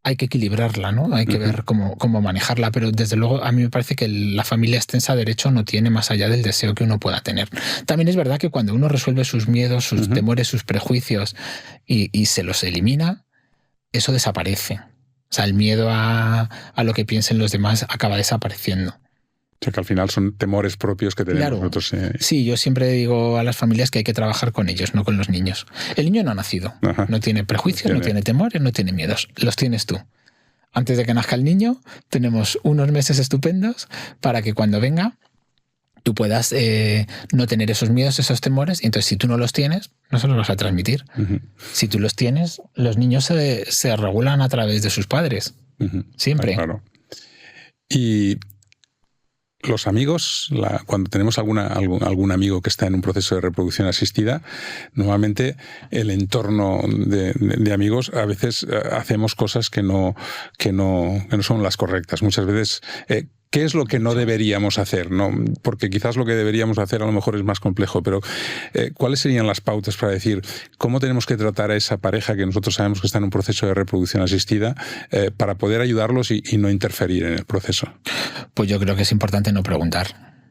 Speaker 1: hay que equilibrarla, ¿no? Hay que ver cómo manejarla, pero desde luego a mí me parece que la familia extensa derecho no tiene más allá del deseo que uno pueda tener. También es verdad que cuando uno resuelve sus miedos, sus temores, sus prejuicios y se los elimina, eso desaparece. O sea, el miedo a lo que piensen los demás acaba desapareciendo.
Speaker 2: O sea, que al final son temores propios que tenemos nosotros.
Speaker 1: Sí, yo siempre digo a las familias que hay que trabajar con ellos, no con los niños. El niño no ha nacido, no tiene prejuicios, no tiene temores, no tiene miedos. Los tienes tú. Antes de que nazca el niño, tenemos unos meses estupendos para que cuando venga tú puedas no tener esos miedos, esos temores, y entonces si tú no los tienes, no se los vas a transmitir. Si tú los tienes, los niños se regulan a través de sus padres. Siempre.
Speaker 2: Claro. Y los amigos, cuando tenemos algún amigo que está en un proceso de reproducción asistida, normalmente el entorno de amigos, a veces hacemos cosas que no son las correctas. Muchas veces... ¿Qué es lo que no deberíamos hacer? ¿No? Porque quizás lo que deberíamos hacer a lo mejor es más complejo, pero ¿cuáles serían las pautas para decir cómo tenemos que tratar a esa pareja que nosotros sabemos que está en un proceso de reproducción asistida para poder ayudarlos y no interferir en el proceso?
Speaker 1: Pues yo creo que es importante no preguntar.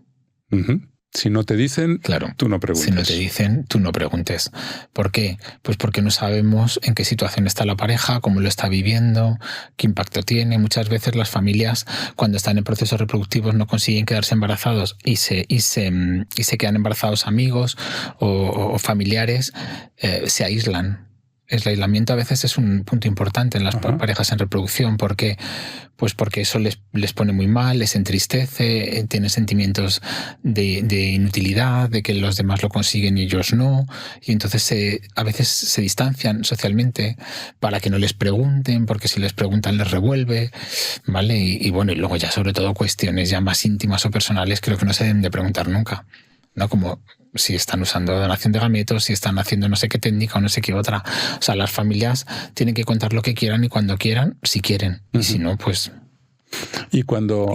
Speaker 2: Si no te dicen,
Speaker 1: claro,
Speaker 2: tú no preguntes.
Speaker 1: Si no te dicen, tú no preguntes. ¿Por qué? Pues porque no sabemos en qué situación está la pareja, cómo lo está viviendo, qué impacto tiene. Muchas veces las familias, cuando están en procesos reproductivos, no consiguen quedarse embarazados y se quedan embarazados amigos o familiares, se aíslan. El aislamiento a veces es un punto importante en las parejas en reproducción. ¿Por qué? Pues porque eso les pone muy mal, les entristece, tienen sentimientos de inutilidad, de que los demás lo consiguen y ellos no, y entonces a veces se distancian socialmente para que no les pregunten, porque si les preguntan les revuelve, ¿vale? Y bueno, y luego ya sobre todo cuestiones ya más íntimas o personales creo que no se deben de preguntar nunca, ¿no? Como si están usando donación de gametos, si están haciendo no sé qué técnica o no sé qué otra. O sea, las familias tienen que contar lo que quieran y cuando quieran, si quieren. Y si no, pues
Speaker 2: hay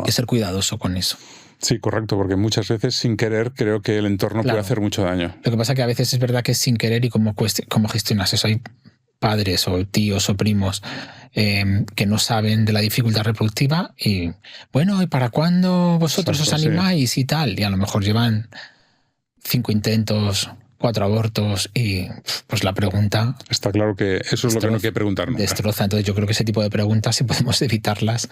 Speaker 2: que
Speaker 1: ser cuidadoso con eso.
Speaker 2: Sí, correcto, porque muchas veces sin querer creo que el entorno puede hacer mucho daño.
Speaker 1: Lo que pasa es que a veces es verdad que es sin querer y cómo gestionas eso. Hay padres o tíos o primos que no saben de la dificultad reproductiva y bueno, ¿y para cuándo vosotros os animáis y tal? Y a lo mejor llevan 5 intentos 4 abortos y pues la pregunta...
Speaker 2: Está claro que eso es lo que no hay que preguntar nunca.
Speaker 1: Destroza. Entonces yo creo que ese tipo de preguntas, si podemos evitarlas...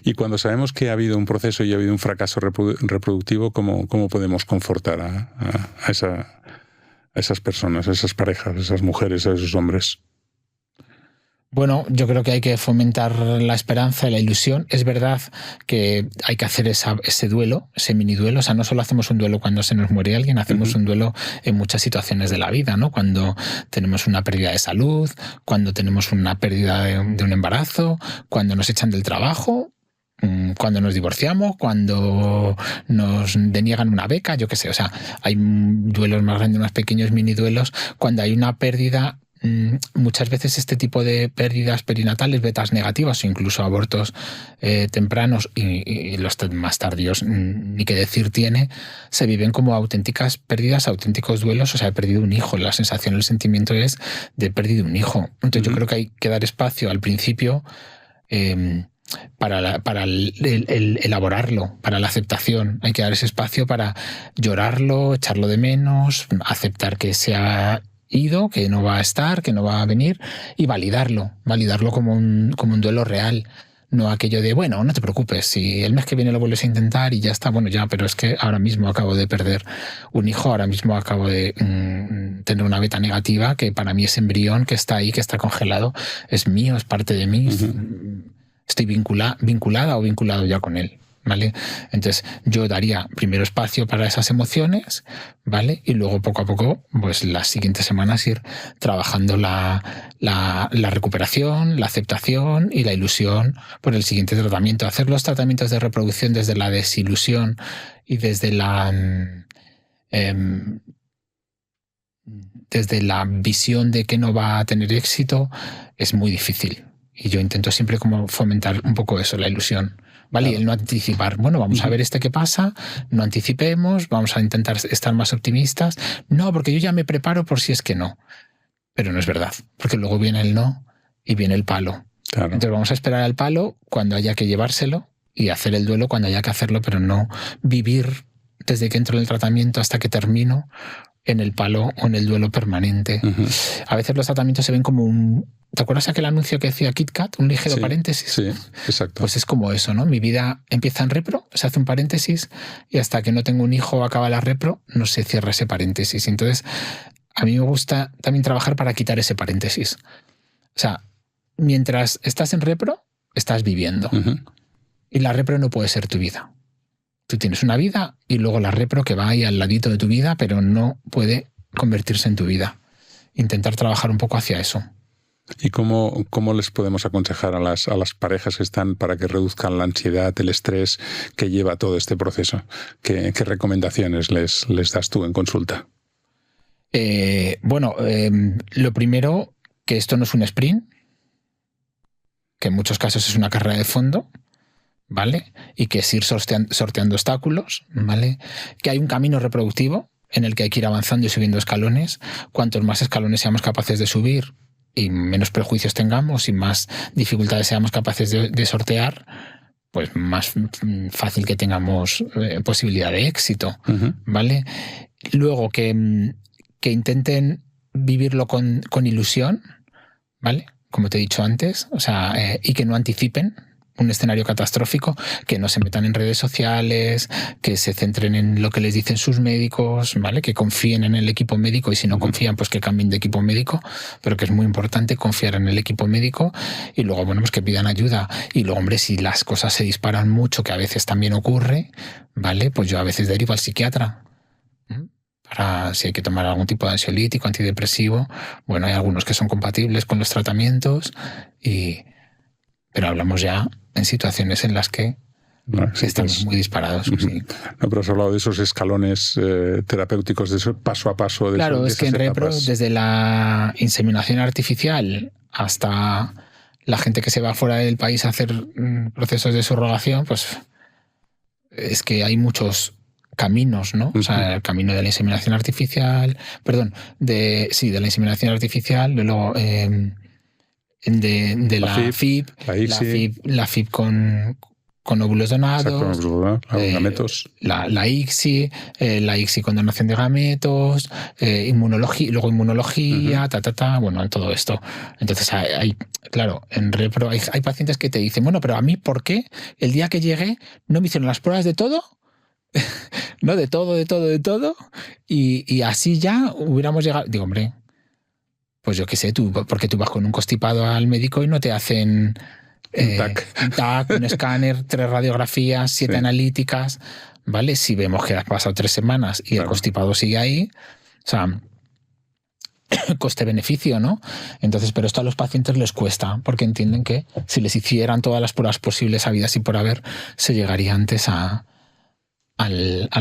Speaker 2: Y cuando sabemos que ha habido un proceso y ha habido un fracaso reproductivo, ¿cómo podemos confortar a esas personas, a esas parejas, a esas mujeres, a esos hombres?
Speaker 1: Bueno, yo creo que hay que fomentar la esperanza y la ilusión. Es verdad que hay que hacer ese duelo, ese mini duelo. O sea, no solo hacemos un duelo cuando se nos muere alguien, hacemos un duelo en muchas situaciones de la vida, ¿no? Cuando tenemos una pérdida de salud, cuando tenemos una pérdida de un embarazo, cuando nos echan del trabajo, cuando nos divorciamos, cuando nos deniegan una beca, yo qué sé. O sea, hay duelos más grandes, más pequeños, mini duelos. Cuando hay una pérdida... Muchas veces este tipo de pérdidas perinatales, betas negativas o incluso abortos tempranos y los más tardíos, ni qué decir tiene, se viven como auténticas pérdidas, auténticos duelos. O sea, he perdido un hijo, la sensación, el sentimiento es de he perdido un hijo. Entonces yo creo que hay que dar espacio al principio para el elaborarlo, para la aceptación. Hay que dar ese espacio para llorarlo, echarlo de menos, aceptar que sea ido, que no va a estar, que no va a venir, y validarlo como un duelo real. No aquello de, bueno, no te preocupes, si el mes que viene lo vuelves a intentar y ya está, bueno, ya, pero es que ahora mismo acabo de perder un hijo, ahora mismo acabo de tener una beta negativa, que para mí es embrión, que está ahí, que está congelado, es mío, es parte de mí, estoy vinculada o vinculado ya con él. ¿Vale? Entonces yo daría primero espacio para esas emociones, ¿vale? Y luego poco a poco, pues las siguientes semanas ir trabajando la recuperación, la aceptación y la ilusión por el siguiente tratamiento. Hacer los tratamientos de reproducción desde la desilusión y desde la visión de que no va a tener éxito es muy difícil. Y yo intento siempre como fomentar un poco eso, la ilusión. ¿Vale? Claro. Y el no anticipar. Bueno, vamos a ver qué pasa, no anticipemos, vamos a intentar estar más optimistas. No, porque yo ya me preparo por si es que no. Pero no es verdad, porque luego viene el no y viene el palo. Claro. Entonces vamos a esperar al palo cuando haya que llevárselo y hacer el duelo cuando haya que hacerlo, pero no vivir desde que entro en el tratamiento hasta que termino en el palo o en el duelo permanente. A veces los tratamientos se ven como un... ¿Te acuerdas aquel anuncio que decía KitKat? Un ligero paréntesis.
Speaker 2: Sí, exacto.
Speaker 1: Pues es como eso, ¿no? Mi vida empieza en repro, se hace un paréntesis y hasta que no tengo un hijo o acaba la repro, no se cierra ese paréntesis. Entonces, a mí me gusta también trabajar para quitar ese paréntesis. O sea, mientras estás en repro, estás viviendo. Y la repro no puede ser tu vida. Tú tienes una vida y luego la repro que va ahí al ladito de tu vida, pero no puede convertirse en tu vida. Intentar trabajar un poco hacia eso.
Speaker 2: ¿Y cómo les podemos aconsejar a las parejas que están para que reduzcan la ansiedad, el estrés que lleva todo este proceso? ¿Qué recomendaciones les das tú en consulta?
Speaker 1: Lo primero, que esto no es un sprint, que en muchos casos es una carrera de fondo, ¿vale? Y que es ir sorteando obstáculos, ¿vale? Que hay un camino reproductivo en el que hay que ir avanzando y subiendo escalones. Cuantos más escalones seamos capaces de subir y menos prejuicios tengamos y más dificultades seamos capaces de sortear, pues más fácil que tengamos posibilidad de éxito, ¿vale? Luego que intenten vivirlo con ilusión, ¿vale? Como te he dicho antes, o sea, y que no anticipen un escenario catastrófico, que no se metan en redes sociales, que se centren en lo que les dicen sus médicos, ¿vale? Que confíen en el equipo médico y si no confían, pues que cambien de equipo médico, pero que es muy importante confiar en el equipo médico y luego, bueno, pues que pidan ayuda. Y luego, hombre, si las cosas se disparan mucho, que a veces también ocurre, ¿vale? Pues yo a veces derivo al psiquiatra. Para si hay que tomar algún tipo de ansiolítico, antidepresivo. Bueno, hay algunos que son compatibles con los tratamientos pero hablamos ya en situaciones en las que estamos muy disparados. Sí.
Speaker 2: No, pero has hablado de esos escalones terapéuticos, de eso paso a paso.
Speaker 1: Claro, es que en repro, desde la inseminación artificial hasta la gente que se va fuera del país a hacer procesos de subrogación, pues es que hay muchos caminos, ¿no? O sea, el camino de la inseminación artificial, de la inseminación artificial, de luego de la FIB con con óvulos donados,
Speaker 2: gametos.
Speaker 1: La ICSI, la ICSI con donación de gametos, inmunología, luego inmunología, bueno, todo esto. Entonces claro, en repro hay pacientes que te dicen, bueno, pero a mí, ¿por qué el día que llegué no me hicieron las pruebas de todo? No, de todo. Y así ya hubiéramos llegado. Digo, hombre, pues yo qué sé, porque tú vas con un constipado al médico y no te hacen un TAC, un escáner, 3 radiografías, 7 analíticas, ¿vale? Si vemos que has pasado 3 semanas y el constipado sigue ahí, o sea, coste-beneficio, ¿no? Entonces, pero esto a los pacientes les cuesta, porque entienden que si les hicieran todas las pruebas posibles habidas y por haber, se llegaría antes al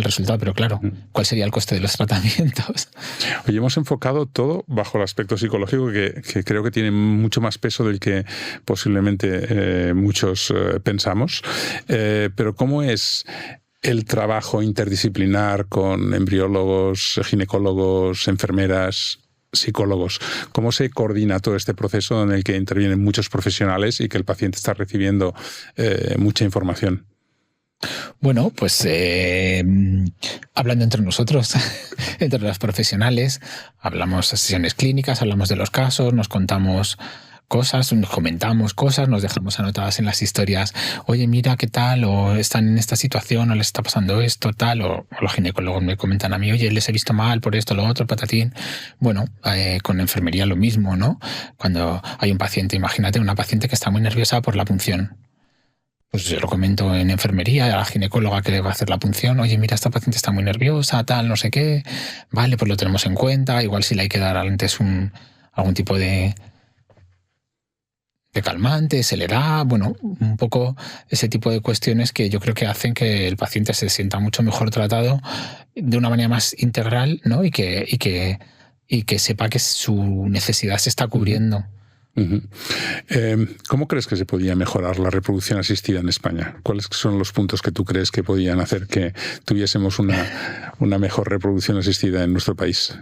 Speaker 1: resultado, pero claro, ¿cuál sería el coste de los tratamientos?
Speaker 2: Oye, hemos enfocado todo bajo el aspecto psicológico que creo que tiene mucho más peso del que posiblemente muchos pensamos, pero ¿cómo es el trabajo interdisciplinar con embriólogos, ginecólogos, enfermeras, psicólogos? ¿Cómo se coordina todo este proceso en el que intervienen muchos profesionales y que el paciente está recibiendo mucha información?
Speaker 1: Bueno, pues hablando entre nosotros, entre los profesionales, hablamos de sesiones clínicas, hablamos de los casos, nos contamos cosas, nos comentamos cosas, nos dejamos anotadas en las historias, oye, mira qué tal, o están en esta situación, o les está pasando esto, tal, o los ginecólogos me comentan a mí, oye, les he visto mal por esto, lo otro, patatín. Bueno, con enfermería lo mismo, ¿no? Cuando hay un paciente, imagínate una paciente que está muy nerviosa por la punción. Pues yo lo comento en enfermería, a la ginecóloga que le va a hacer la punción, oye, mira, esta paciente está muy nerviosa, tal, no sé qué, vale, pues lo tenemos en cuenta, igual si le hay que dar antes algún tipo de calmante, se le da, bueno, un poco ese tipo de cuestiones que yo creo que hacen que el paciente se sienta mucho mejor tratado de una manera más integral, ¿no? Y que sepa que su necesidad se está cubriendo.
Speaker 2: ¿Cómo crees que se podía mejorar la reproducción asistida en España? ¿Cuáles son los puntos que tú crees que podían hacer que tuviésemos una mejor reproducción asistida en nuestro país?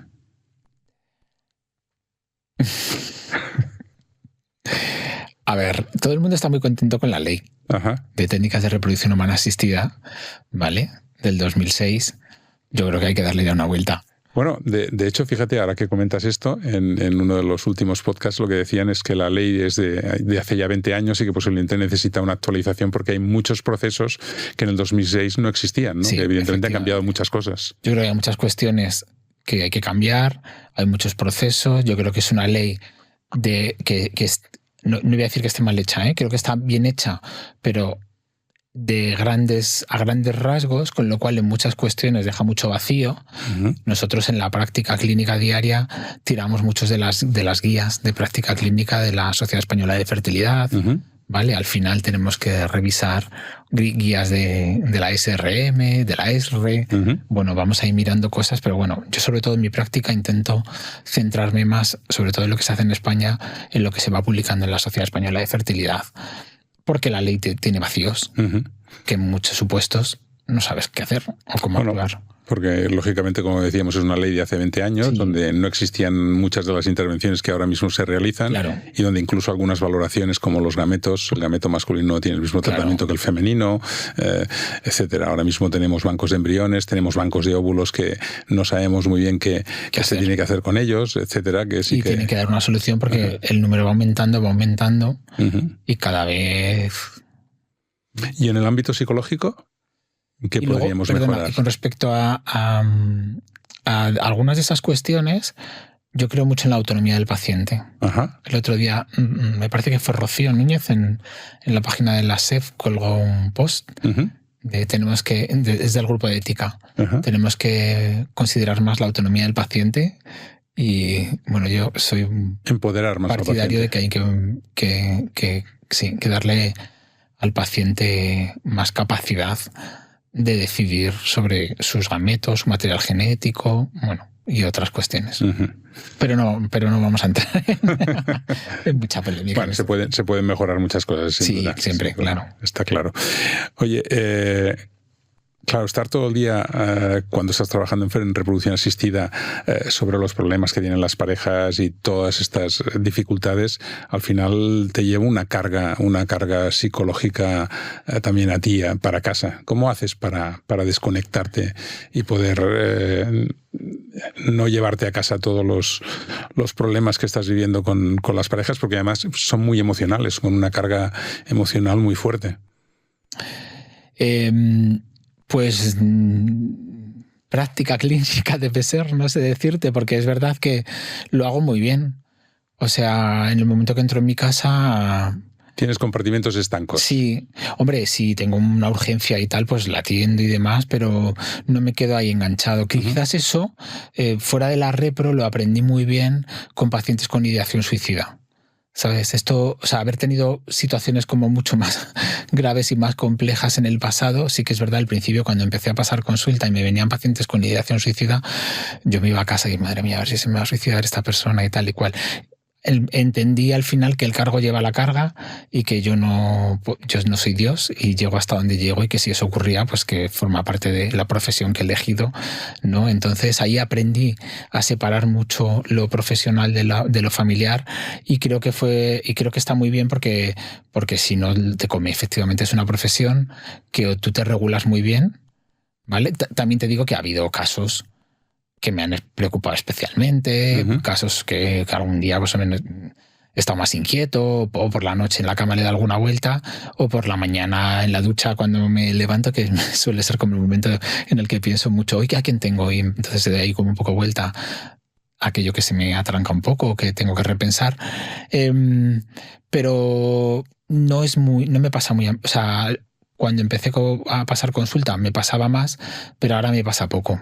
Speaker 1: A ver, todo el mundo está muy contento con la ley de técnicas de reproducción humana asistida, ¿vale? Del 2006. Yo creo que hay que darle ya una vuelta.
Speaker 2: Bueno, de hecho, fíjate, ahora que comentas esto, en uno de los últimos podcasts lo que decían es que la ley es de hace ya 20 años y que posiblemente necesita una actualización porque hay muchos procesos que en el 2006 no existían, ¿no?
Speaker 1: Sí,
Speaker 2: que evidentemente han cambiado muchas cosas.
Speaker 1: Yo creo que hay muchas cuestiones que hay que cambiar, hay muchos procesos. Yo creo que es una ley no voy a decir que esté mal hecha, creo que está bien hecha, pero a grandes rasgos, con lo cual en muchas cuestiones deja mucho vacío. Nosotros en la práctica clínica diaria tiramos muchos de las guías de práctica clínica de la Sociedad Española de Fertilidad, ¿vale? Al final tenemos que revisar guías de la SRM, de la ESRE. Bueno, vamos a ir mirando cosas, pero bueno, yo sobre todo en mi práctica intento centrarme más, sobre todo en lo que se hace en España, en lo que se va publicando en la Sociedad Española de Fertilidad. Porque la ley tiene vacíos, que en muchos supuestos no sabes qué hacer o cómo actuar.
Speaker 2: Porque, lógicamente, como decíamos, es una ley de hace 20 años, donde no existían muchas de las intervenciones que ahora mismo se realizan, y donde incluso algunas valoraciones como los gametos, el gameto masculino tiene el mismo tratamiento que el femenino, etcétera. Ahora mismo tenemos bancos de embriones, tenemos bancos de óvulos que no sabemos muy bien qué se tiene que hacer con ellos, etcétera.
Speaker 1: Tienen que dar una solución porque el número va aumentando, y cada vez...
Speaker 2: ¿Y en el ámbito psicológico? ¿Qué podríamos mejorar?
Speaker 1: Y con respecto a algunas de esas cuestiones, yo creo mucho en la autonomía del paciente. El otro día, me parece que fue Rocío Núñez en la página de la SEF colgó un post desde el grupo de ética. Tenemos que considerar más la autonomía del paciente y, bueno, yo soy
Speaker 2: empoderar más
Speaker 1: partidario de que hay que darle al paciente más capacidad de decidir sobre sus gametos, su material genético, bueno, y otras cuestiones. Pero no vamos a entrar en mucha polémica.
Speaker 2: Bueno, se pueden mejorar muchas cosas.
Speaker 1: Sí,
Speaker 2: duda.
Speaker 1: Siempre, claro.
Speaker 2: Está claro. Oye, Claro, estar todo el día cuando estás trabajando en reproducción asistida sobre los problemas que tienen las parejas y todas estas dificultades, al final te lleva una carga psicológica también a ti, para casa. ¿Cómo haces para desconectarte y poder no llevarte a casa todos los problemas que estás viviendo con las parejas? Porque además son muy emocionales, con una carga emocional muy fuerte.
Speaker 1: Pues práctica clínica debe ser, no sé decirte, porque es verdad que lo hago muy bien. O sea, en el momento que entro en mi casa...
Speaker 2: ¿Tienes compartimentos estancos?
Speaker 1: Sí, hombre, si tengo una urgencia y tal, pues la atiendo y demás, pero no me quedo ahí enganchado. Quizás eso, fuera de la repro, lo aprendí muy bien con pacientes con ideación suicida. ¿Sabes? Esto, o sea, haber tenido situaciones como mucho más graves y más complejas en el pasado, sí que es verdad, al principio cuando empecé a pasar consulta y me venían pacientes con ideación suicida, yo me iba a casa y madre mía, a ver si se me va a suicidar esta persona y tal y cual. Entendí al final que el cargo lleva la carga y que yo no soy Dios y llego hasta donde llego, y que si eso ocurría, pues que forma parte de la profesión que he elegido, ¿no? Entonces ahí aprendí a separar mucho lo profesional de lo familiar, y creo que está muy bien porque si no te come. Efectivamente es una profesión que tú te regulas muy bien, ¿vale? También te digo que ha habido casos que me han preocupado especialmente, casos que algún día pues, he estado más inquieto, o por la noche en la cama le da alguna vuelta, o por la mañana en la ducha cuando me levanto, que suele ser como el momento en el que pienso mucho, ¿hoy a quién tengo? Y entonces de ahí como un poco vuelta aquello que se me atranca un poco, que tengo que repensar. Pero no me pasa muy... O sea, cuando empecé a pasar consulta me pasaba más, pero ahora me pasa poco.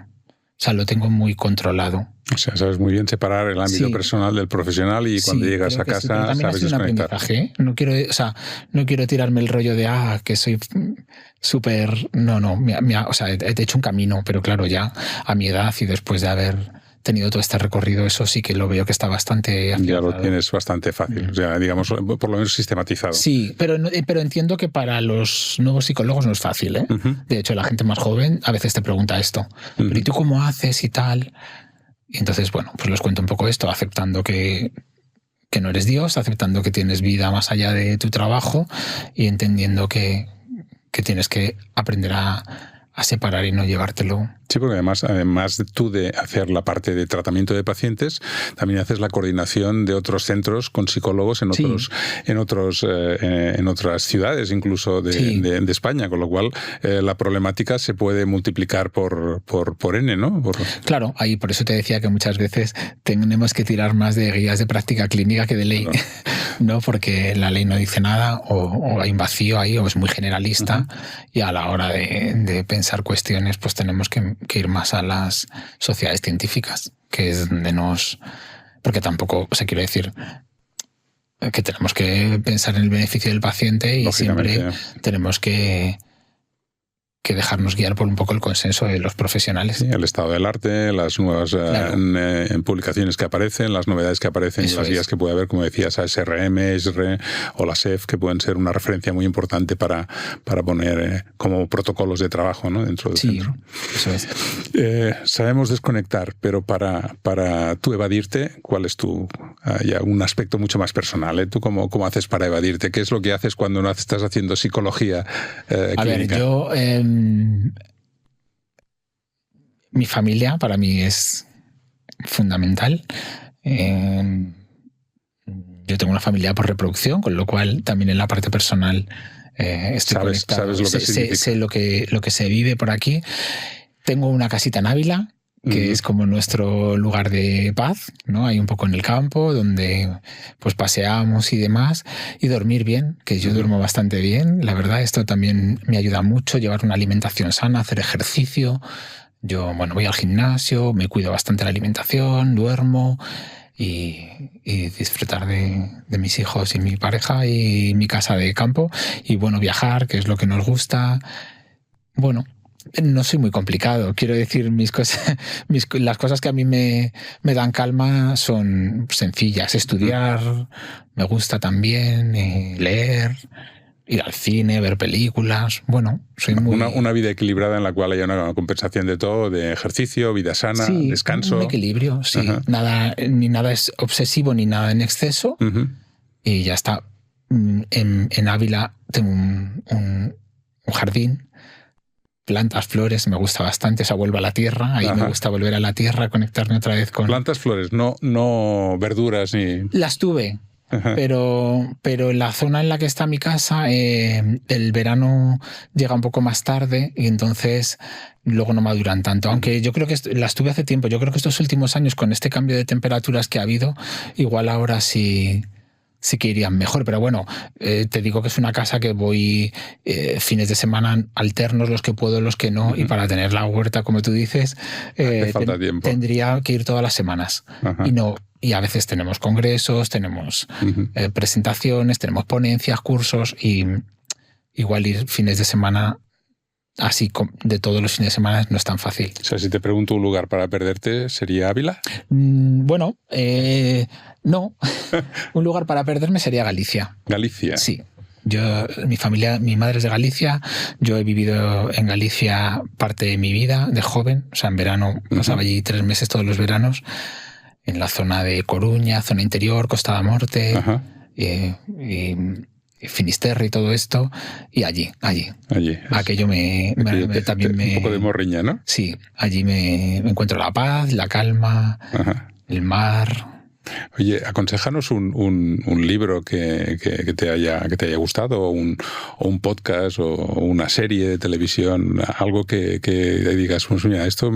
Speaker 1: O sea, lo tengo muy controlado.
Speaker 2: O sea, sabes muy bien separar el ámbito personal del profesional, y cuando llegas a casa sabes desconectar.
Speaker 1: No quiero tirarme el rollo de que soy súper... No, o sea, he hecho un camino, pero claro, ya a mi edad y después de haber tenido todo este recorrido, eso sí que lo veo que está bastante afianzado.
Speaker 2: Ya lo tienes bastante fácil, o sea, digamos, por lo menos sistematizado.
Speaker 1: Sí, pero entiendo que para los nuevos psicólogos no es fácil, ¿eh? De hecho, la gente más joven a veces te pregunta esto, ¿pero y tú cómo haces y tal? Y entonces, bueno, pues les cuento un poco esto, aceptando que no eres Dios, aceptando que tienes vida más allá de tu trabajo, y entendiendo que tienes que aprender a separar y no llevártelo.
Speaker 2: Sí, porque además tú de hacer la parte de tratamiento de pacientes, también haces la coordinación de otros centros con psicólogos en otras ciudades, incluso de España, con lo cual la problemática se puede multiplicar por N, ¿no?
Speaker 1: Claro, ahí por eso te decía que muchas veces tenemos que tirar más de guías de práctica clínica que de ley, claro. ¿No? Porque la ley no dice nada, o hay un vacío ahí, o es muy generalista, y a la hora de pensar cuestiones, pues tenemos que ir más a las sociedades científicas, que es donde porque tampoco, o sea, quiero decir que tenemos que pensar en el beneficio del paciente, y siempre tenemos que dejarnos guiar por un poco el consenso de los profesionales.
Speaker 2: Sí, el estado del arte, las nuevas publicaciones que aparecen, las novedades que aparecen, las guías que puede haber, como decías, ASRM, ESRE o la SEF, que pueden ser una referencia muy importante para poner como protocolos de trabajo, ¿no? Dentro del centro.
Speaker 1: Eso es.
Speaker 2: Sabemos desconectar, pero para tú evadirte, ¿cuál es ya un aspecto mucho más personal? ¿Tú cómo haces para evadirte? ¿Qué es lo que haces cuando no estás haciendo psicología clínica?
Speaker 1: A ver, yo... mi familia para mí es fundamental. Yo tengo una familia por reproducción, con lo cual también en la parte personal estoy conectado.
Speaker 2: ¿Sabes lo que significa?
Speaker 1: Sé lo que se vive por aquí. Tengo una casita en Ávila, que es como nuestro lugar de paz, ¿no? Ahí un poco en el campo, donde pues paseamos y demás, y dormir bien, que yo duermo bastante bien, la verdad. Esto también me ayuda mucho, llevar una alimentación sana, hacer ejercicio. Yo, voy al gimnasio, me cuido bastante la alimentación, duermo, y disfrutar de mis hijos y mi pareja y mi casa de campo, y viajar, que es lo que nos gusta. No soy muy complicado, quiero decir, las cosas que a mí me dan calma son sencillas. Estudiar, me gusta también, leer, ir al cine, ver películas. Bueno, soy muy...
Speaker 2: Una vida equilibrada en la cual haya una compensación de todo, de ejercicio, vida sana,
Speaker 1: sí,
Speaker 2: descanso.
Speaker 1: Un equilibrio, sí.
Speaker 2: Ajá.
Speaker 1: Ni nada es obsesivo ni nada en exceso.
Speaker 2: Uh-huh.
Speaker 1: Y ya está. En Ávila tengo un jardín, plantas, flores, me gusta bastante. O sea, vuelvo a la tierra. Ahí me gusta volver a la tierra, conectarme otra vez con...
Speaker 2: Plantas, flores, no verduras ni...
Speaker 1: Las tuve. Pero en la zona en la que está mi casa, el verano llega un poco más tarde y entonces luego no maduran tanto. Aunque yo creo que las tuve hace tiempo. Yo creo que estos últimos años, con este cambio de temperaturas que ha habido, igual ahora sí que irían mejor. Pero bueno, te digo que es una casa que voy fines de semana alternos, los que puedo, los que no. Y para tener la huerta, como tú dices,
Speaker 2: falta tiempo.
Speaker 1: Tendría que ir todas las semanas. Y a veces tenemos congresos, tenemos presentaciones, tenemos ponencias, cursos, y igual ir fines de semana, así de todos los fines de semana, no es tan fácil.
Speaker 2: O sea, si te pregunto un lugar para perderte, ¿sería Ávila?
Speaker 1: Bueno, no. Un lugar para perderme sería Galicia.
Speaker 2: ¿Galicia?
Speaker 1: Sí. Mi madre es de Galicia, yo he vivido en Galicia parte de mi vida, de joven, o sea, en verano, pasaba allí 3 meses todos los veranos, en la zona de Coruña, zona interior, Costa da Morte, y Finisterre y todo esto, y allí. Aquello también me...
Speaker 2: Un poco de morriña, ¿no?
Speaker 1: Sí, allí me encuentro la paz, la calma, el mar.
Speaker 2: Oye, aconséjanos un libro que te haya gustado, o un podcast, o una serie de televisión, algo que digas, pues mira, esto...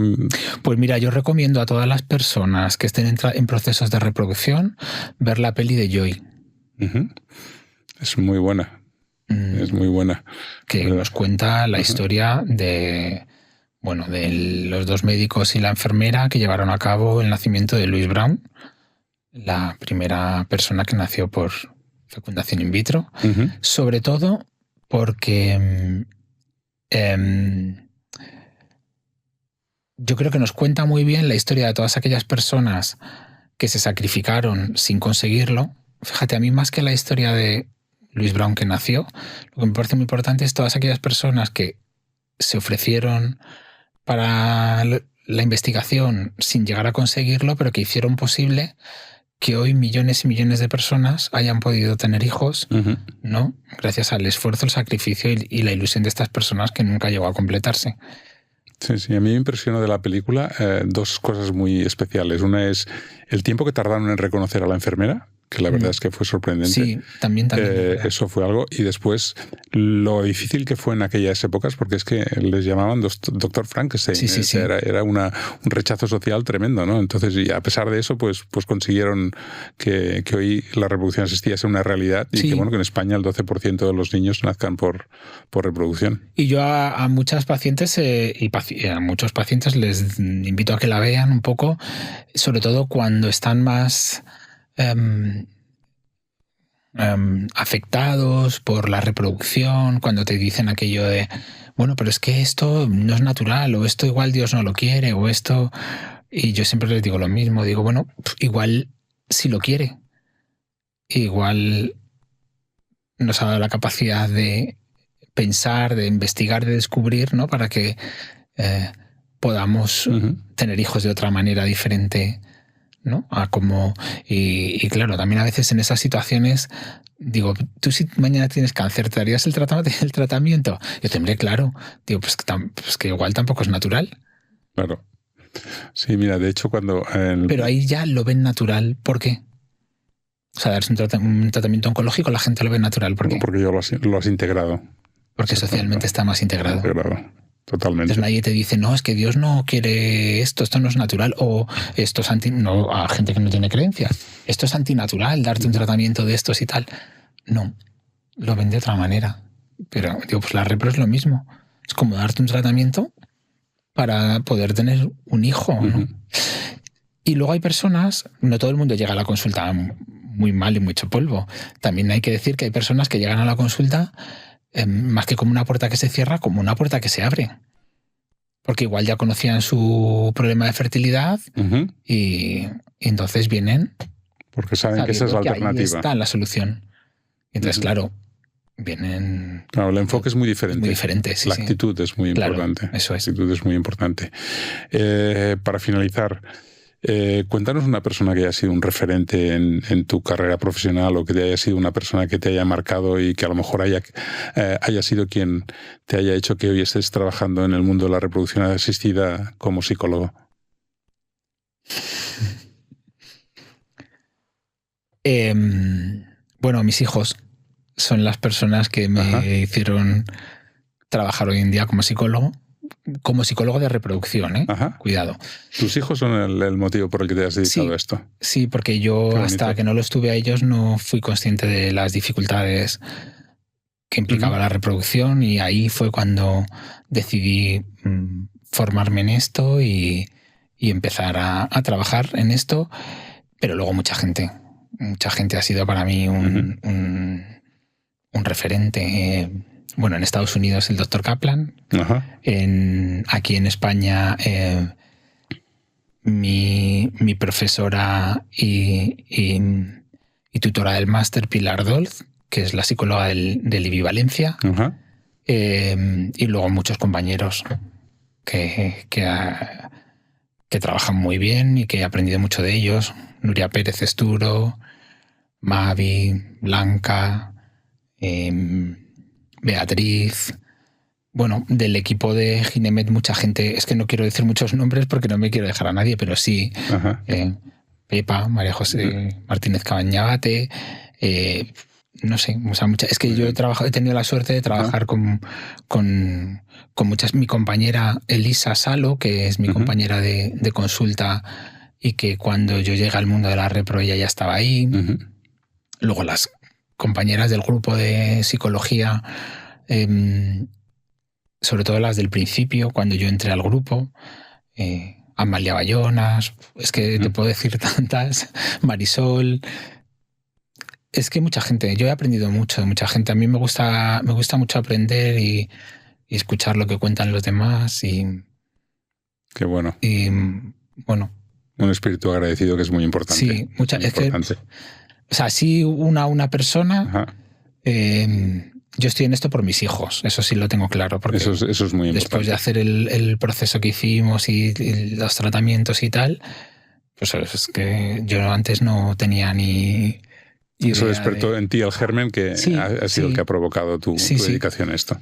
Speaker 1: Pues mira, yo recomiendo a todas las personas que estén en procesos de reproducción ver la peli de Joy.
Speaker 2: Es muy buena. Es muy buena.
Speaker 1: Que nos cuenta la historia de los 2 médicos y la enfermera que llevaron a cabo el nacimiento de Louise Brown, la primera persona que nació por fecundación in vitro, sobre todo porque yo creo que nos cuenta muy bien la historia de todas aquellas personas que se sacrificaron sin conseguirlo. Fíjate, a mí más que la historia de Louise Brown que nació, lo que me parece muy importante es todas aquellas personas que se ofrecieron para la investigación sin llegar a conseguirlo, pero que hicieron posible que hoy millones y millones de personas hayan podido tener hijos, ¿no? Gracias al esfuerzo, el sacrificio y la ilusión de estas personas que nunca llegó a completarse.
Speaker 2: Sí, a mí me impresionó de la película 2 cosas muy especiales. Una es el tiempo que tardaron en reconocer a la enfermera, que la verdad es que fue sorprendente.
Speaker 1: Sí, también.
Speaker 2: Eso fue algo. Y después, lo difícil que fue en aquellas épocas, porque es que les llamaban Dr. Frankenstein.
Speaker 1: Sí.
Speaker 2: Era un rechazo social tremendo, ¿no? Entonces, y a pesar de eso, pues consiguieron que hoy la reproducción asistida sea una realidad y que en España el 12% de los niños nazcan por reproducción.
Speaker 1: Y yo a muchas pacientes y a muchos pacientes les invito a que la vean un poco, sobre todo cuando están más... afectados por la reproducción, cuando te dicen aquello de pero es que esto no es natural, o esto igual Dios no lo quiere, o esto... Y yo siempre les digo lo mismo, digo, igual si lo quiere, igual nos ha dado la capacidad de pensar, de investigar, de descubrir, ¿no? Para que podamos tener hijos de otra manera diferente, ¿no? Y claro, también a veces en esas situaciones digo, tú si mañana tienes cáncer, ¿te darías el tratamiento? Yo tendré claro. Digo, pues que igual tampoco es natural.
Speaker 2: Claro. Sí, mira, de hecho cuando...
Speaker 1: Pero ahí ya lo ven natural. ¿Por qué? O sea, darse un tratamiento oncológico, la gente lo ve natural. ¿Por qué?
Speaker 2: Porque ya lo has integrado.
Speaker 1: Porque socialmente está más integrado.
Speaker 2: Totalmente.
Speaker 1: Entonces nadie te dice, no, es que Dios no quiere esto no es natural, o esto es no, a gente que no tiene creencias, esto es antinatural, darte un tratamiento de estos y tal. No, lo ven de otra manera. Pero digo, pues la repro es lo mismo. Es como darte un tratamiento para poder tener un hijo, ¿no? Y luego hay personas, no todo el mundo llega a la consulta muy mal y muy hecho polvo. También hay que decir que hay personas que llegan a la consulta más que como una puerta que se cierra, como una puerta que se abre. Porque igual ya conocían su problema de fertilidad y entonces vienen...
Speaker 2: Porque saben que esa es la alternativa.
Speaker 1: Ahí está la solución. Entonces, claro, vienen...
Speaker 2: Claro, el enfoque es muy diferente.
Speaker 1: Muy diferente, sí.
Speaker 2: La actitud es muy importante.
Speaker 1: Eso es.
Speaker 2: La actitud es muy importante. Para finalizar, cuéntanos una persona que haya sido un referente en tu carrera profesional o que te haya sido una persona que te haya marcado y que a lo mejor haya sido quien te haya hecho que hoy estés trabajando en el mundo de la reproducción asistida como psicólogo.
Speaker 1: Bueno, mis hijos son las personas que me hicieron trabajar hoy en día como psicólogo de reproducción, ¿eh? Cuidado.
Speaker 2: ¿Tus hijos son el motivo por el que te has dedicado a esto?
Speaker 1: Sí, porque yo hasta que no los tuve a ellos no fui consciente de las dificultades que implicaba la reproducción, y ahí fue cuando decidí formarme en esto y empezar a trabajar en esto. Pero luego mucha gente ha sido para mí un referente. Bueno, en Estados Unidos el Dr. Kaplan. Aquí en España mi profesora y tutora del máster, Pilar Dolz, que es la psicóloga del IBI Valencia. Y luego muchos compañeros que trabajan muy bien y que he aprendido mucho de ellos. Nuria Pérez Esturo, Mavi, Blanca, Beatriz. Bueno, del equipo de Ginemet mucha gente, es que no quiero decir muchos nombres porque no me quiero dejar a nadie, pero sí, Pepa, María José Martínez Cabañabate, no sé, o sea, es que yo he tenido la suerte de trabajar con muchas, mi compañera Elisa Salo, que es mi compañera de consulta, y que cuando yo llegué al mundo de la repro ella ya estaba ahí. Luego las compañeras del grupo de psicología, sobre todo las del principio, cuando yo entré al grupo, Amalia Bayonas, es que te puedo decir tantas, Marisol. Es que mucha gente, yo he aprendido mucho de mucha gente. A mí me gusta mucho aprender y escuchar lo que cuentan los demás.
Speaker 2: Qué bueno.
Speaker 1: Y bueno.
Speaker 2: Un espíritu agradecido que es muy importante.
Speaker 1: Sí, es que, o sea, sí, una persona. Yo estoy en esto por mis hijos, eso sí lo tengo claro. Porque
Speaker 2: eso es muy importante.
Speaker 1: Después de hacer el proceso que hicimos y los tratamientos y tal, pues es que yo antes no tenía ni...
Speaker 2: Eso despertó en ti el germen que ha sido el que ha provocado tu dedicación a esto.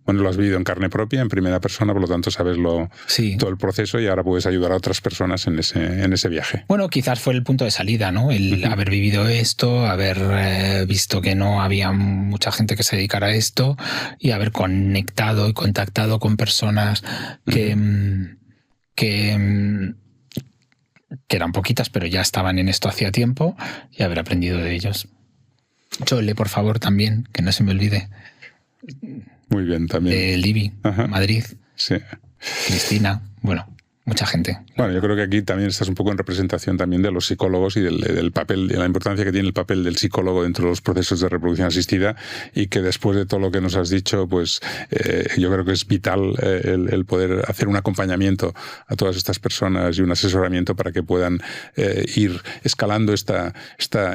Speaker 2: Bueno, lo has vivido en carne propia, en primera persona, por lo tanto sabes todo el proceso y ahora puedes ayudar a otras personas en ese viaje.
Speaker 1: Bueno, quizás fue el punto de salida, ¿no? El haber vivido esto, haber visto que no había mucha gente que se dedicara a esto y haber conectado y contactado con personas que eran poquitas, pero ya estaban en esto hacía tiempo, y haber aprendido de ellos. Chole, por favor, también, que no se me olvide.
Speaker 2: Muy bien, también.
Speaker 1: De Libby, Madrid.
Speaker 2: Sí.
Speaker 1: Cristina, bueno, mucha gente.
Speaker 2: Bueno, yo creo que aquí también estás un poco en representación también de los psicólogos y del papel, de la importancia que tiene el papel del psicólogo dentro de los procesos de reproducción asistida, y que después de todo lo que nos has dicho, pues yo creo que es vital el poder hacer un acompañamiento a todas estas personas y un asesoramiento para que puedan ir escalando esta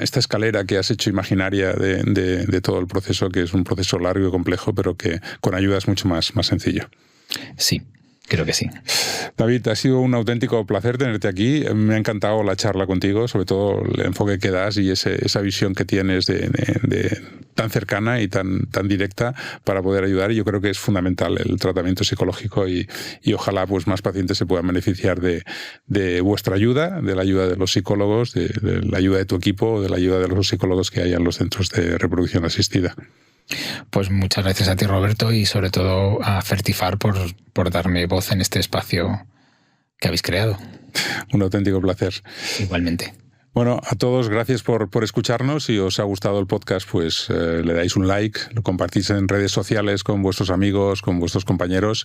Speaker 2: escalera que has hecho imaginaria de todo el proceso, que es un proceso largo y complejo, pero que con ayuda es mucho más sencillo.
Speaker 1: Sí. Creo que sí.
Speaker 2: David, ha sido un auténtico placer tenerte aquí. Me ha encantado la charla contigo, sobre todo el enfoque que das y esa visión que tienes de tan cercana y tan directa para poder ayudar. Y yo creo que es fundamental el tratamiento psicológico y ojalá pues más pacientes se puedan beneficiar de vuestra ayuda, de la ayuda de los psicólogos, de la ayuda de tu equipo, de la ayuda de los psicólogos que hay en los centros de reproducción asistida.
Speaker 1: Pues muchas gracias a ti, Roberto, y sobre todo a Fertifar por darme voz en este espacio que habéis creado.
Speaker 2: Un auténtico placer.
Speaker 1: Igualmente.
Speaker 2: Bueno, a todos gracias por escucharnos. Si os ha gustado el podcast, pues le dais un like, lo compartís en redes sociales con vuestros amigos, con vuestros compañeros,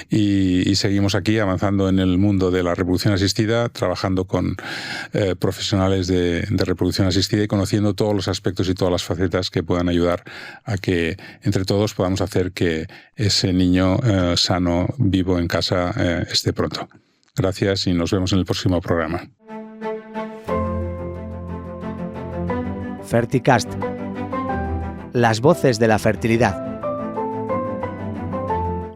Speaker 2: y seguimos aquí avanzando en el mundo de la reproducción asistida, trabajando con profesionales de reproducción asistida y conociendo todos los aspectos y todas las facetas que puedan ayudar a que entre todos podamos hacer que ese niño sano, vivo en casa, esté pronto. Gracias y nos vemos en el próximo programa.
Speaker 3: Ferticast, Las voces de la fertilidad.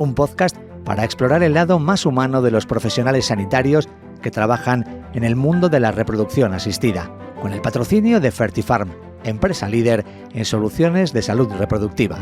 Speaker 3: Un podcast para explorar el lado más humano de los profesionales sanitarios que trabajan en el mundo de la reproducción asistida, con el patrocinio de Fertifarm, empresa líder en soluciones de salud reproductiva.